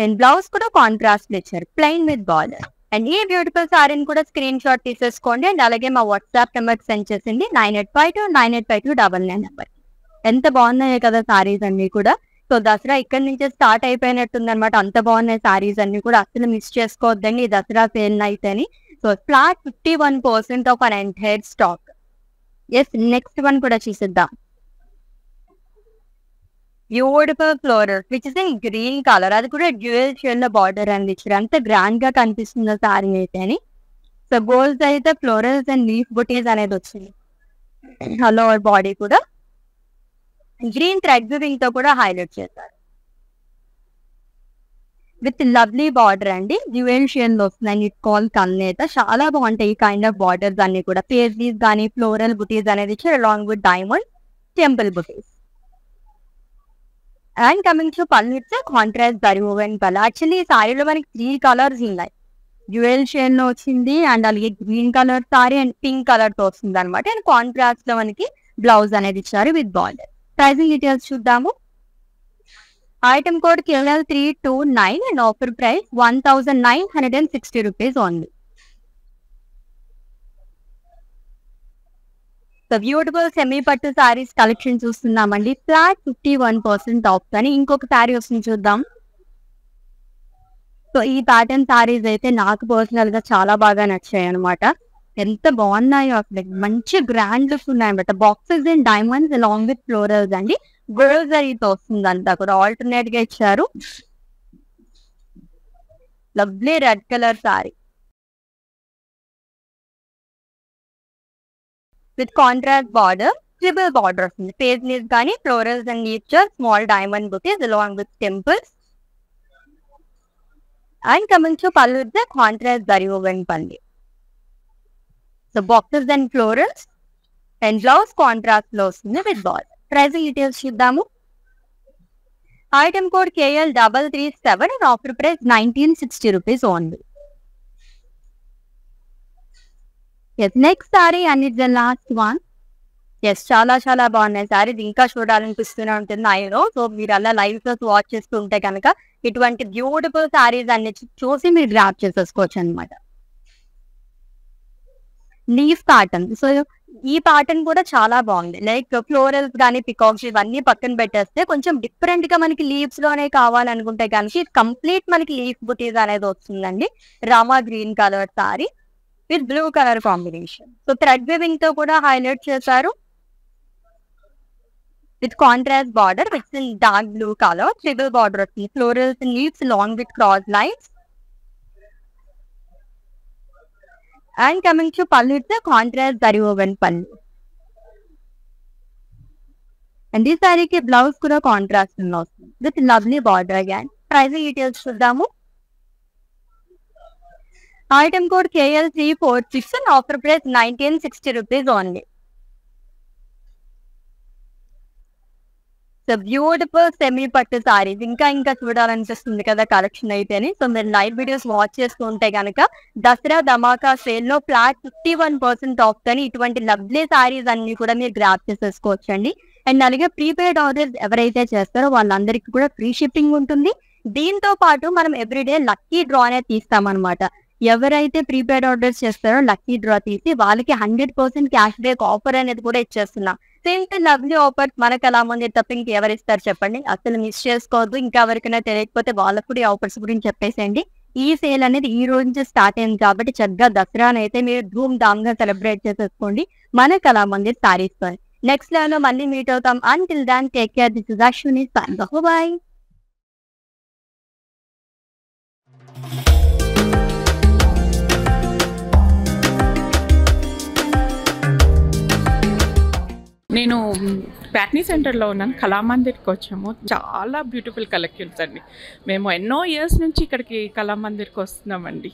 And blouse కూడా contrast ఇచ్చారు, plain with border. And ఈ beautiful సారీని కూడా screen shot తీసేసుకోండి and అలాగే మా వాట్సాప్ నెంబర్ సెండ్ చేసింది 9852985299 number. ఎంత బాగున్నాయి కదా సారీస్ అన్ని కూడా. సో దసరా ఇక్కడ నుంచే స్టార్ట్ అయిపోయినట్టుంది అనమాట. అంత బాగున్నాయి సారీస్ అన్ని కూడా, అసలు మిస్ చేసుకోవద్దండి ఈ దసరా సేల్ నైట్ అని. So flat 51% off on entire stock. Yes, next one కూడా చూసిద్దాం. Beautiful floral which is in green colour, అది కూడా డ్యూయల్ షేడ్ లో బార్డర్ అనేది ఇచ్చారు. అంత గ్రాండ్ గా కనిపిస్తుంది సారీ అయితే అని. సో గోల్స్ అయితే ఫ్లోరల్స్ అండ్ లీఫ్ బుటీస్ అనేది వచ్చింది. హలో బాడీ కూడా గ్రీన్ థ్రెడ్ వీవింగ్ తో కూడా హైలైట్ చేశారు విత్ లవ్లీ బార్డర్ అండి. డ్యూయల్ షేడ్ లో వస్తుంది. ఇట్ కాల్ కల్నేత. చాలా బాగుంటాయి ఈ కైండ్ ఆఫ్ బార్డర్స్ అన్ని కూడా. పేజ్లీస్ కానీ ఫ్లోరల్ బుటీస్ అనేది ఇచ్చారు along with diamond temple buttis. And coming to pallu it's contrast zari woven పళ్ళు. యాక్చువల్లీ ఈ సారీలో మనకి 3 కలర్స్ ఉన్నాయి. డ్యూయల్ షేడ్ లో వచ్చింది అండ్ అలాగే green colour sari and pink colour తో వస్తుంది అనమాట. అండ్ కాంట్రాస్ట్ లో మనకి బ్లౌజ్ అనేది ఇచ్చారు విత్ బార్డర్. ప్రైసింగ్ డీటెయిల్స్ చూద్దాము. Item code KL329 and offer price 1960 rupees only. So beautiful semi పట్టు సారీస్ కలెక్షన్ చూస్తున్నామండి. ఫ్లాట్ 51% ఆఫ్ అని ఇంకొక సారీ వస్తుంది చూద్దాం. సో ఈ ప్యాటర్న్ సారీస్ అయితే నాకు పర్సనల్ గా చాలా బాగా నచ్చాయి అనమాట. ఎంత బాగున్నాయో అసలు, మంచి గ్రాండ్ లుక్ ఉన్నాయి అనమాట. Boxes and diamonds along with florals అండి. గోల్డ్ జరీతో వస్తుంది అంతా కూడా ఆల్టర్నేట్ గా ఇచ్చారు. Lovely red colour sari with contrast border, triple border వస్తుంది. పేజ్లీస్ కానీ florals and leaves, small diamond butis along with temples. And coming to pallu with contrast zari woven pallu. So boxes and florals and blouse contrast లో వస్తుంది with border. Pricing details చూద్దాము. Item code KL337 and offer price 1960 rupees only. Yes, next sari and it's the last one. Yes, చాలా చాలా బాగున్నాయి sorry. ఇంకా చూడాలనిపిస్తూనే ఉంటుంది ఐలో. So మీరు అలా లైవ్ లో వాచ్ చేస్తూ ఉంటే కనుక ఇటువంటి బ్యూటిఫుల్ సారీస్ అన్ని చూసి మీరు గ్రాప్ చేసేసుకోవచ్చు అనమాట. Leaf pattern. సో ఈ ప్యాటర్న్ కూడా చాలా బాగుంది. లైక్ ఫ్లోరల్స్ కానీ పికాక్స్ ఇవన్నీ పక్కన పెట్టేస్తే కొంచెం డిఫరెంట్ గా మనకి లీవ్స్ లోనే కావాలనుకుంటే కనుక కంప్లీట్ మనకి లీఫ్ బుటీస్ అనేది వస్తుందండి. Rama green colour sari with blue colour combination. So thread weaving తో కూడా హైలైట్ చేశారు with contrast border with dark blue colour, triple border వస్తుంది. Florals and leaves long with cross lines. And coming to pallu it's contrast zari woven pallu. And ఈ సారీకి blouse కూడా contrast వస్తుంది with lovely border again. Pricing details చూద్దాము. Item code KL346 and offer price 1960 rupees only. So beautiful semi పట్టు సారీస్ ఇంకా చూడాలనిపిస్తుంది కదా collection అయితేనే. సో మీరు లైవ్ వీడియోస్ వాచ్ చేస్తూ ఉంటే కనుక దసరా ధమాకా సేల్ లో ఫ్లాట్ 51% ఆఫ్ అని ఇటువంటి లవ్లీ సారీస్ అన్ని కూడా మీరు గ్రాప్ చేసేసుకోవచ్చు అండి. అండ్ అలాగే ప్రీపెయిడ్ ఆర్డర్స్ ఎవరైతే చేస్తారో వాళ్ళందరికీ కూడా ఫ్రీ షిప్పింగ్ ఉంటుంది. దీంతో పాటు మనం ఎవ్రీడే లక్కీ డ్రా అనేది తీస్తామన్నమాట. ఎవరైతే ప్రీపెయిడ్ ఆర్డర్స్ చేస్తారో లక్కీ డ్రా తీసి వాళ్ళకి 100% క్యాష్ బ్యాక్ ఆఫర్ అనేది కూడా ఇచ్చేస్తున్నాం. సేమ్ లవ్లీ ఆఫర్ మనకు ఎలా ఉంది తప్ప ఇంకెవరు ఇస్తారు చెప్పండి. అసలు మిస్ చేసుకోవద్దు. ఇంకా ఎవరికైనా తెలియకపోతే వాళ్ళకు కూడా ఈ ఆఫర్స్ గురించి చెప్పేసేయండి. ఈ సేల్ అనేది ఈ రోజు నుంచి స్టార్ట్ అయింది కాబట్టి చక్కగా దసరాని అయితే మీరు ధూమ్ ధామ్ గా సెలబ్రేట్ చేసేసుకోండి మనకు అలా మంది సారీస్. నెక్స్ట్ లెవెల్ లో మళ్ళీ మీట్ అవుతాం. Until then take care. This is Ashwini. Bye. నేను ప్యాట్నీ సెంటర్లో ఉన్నాను. కళామందిర్కి వచ్చాము. చాలా బ్యూటిఫుల్ కలెక్షన్స్ అండి. మేము ఎన్నో ఇయర్స్ నుంచి ఇక్కడికి కళామందిర్కి వస్తున్నామండి.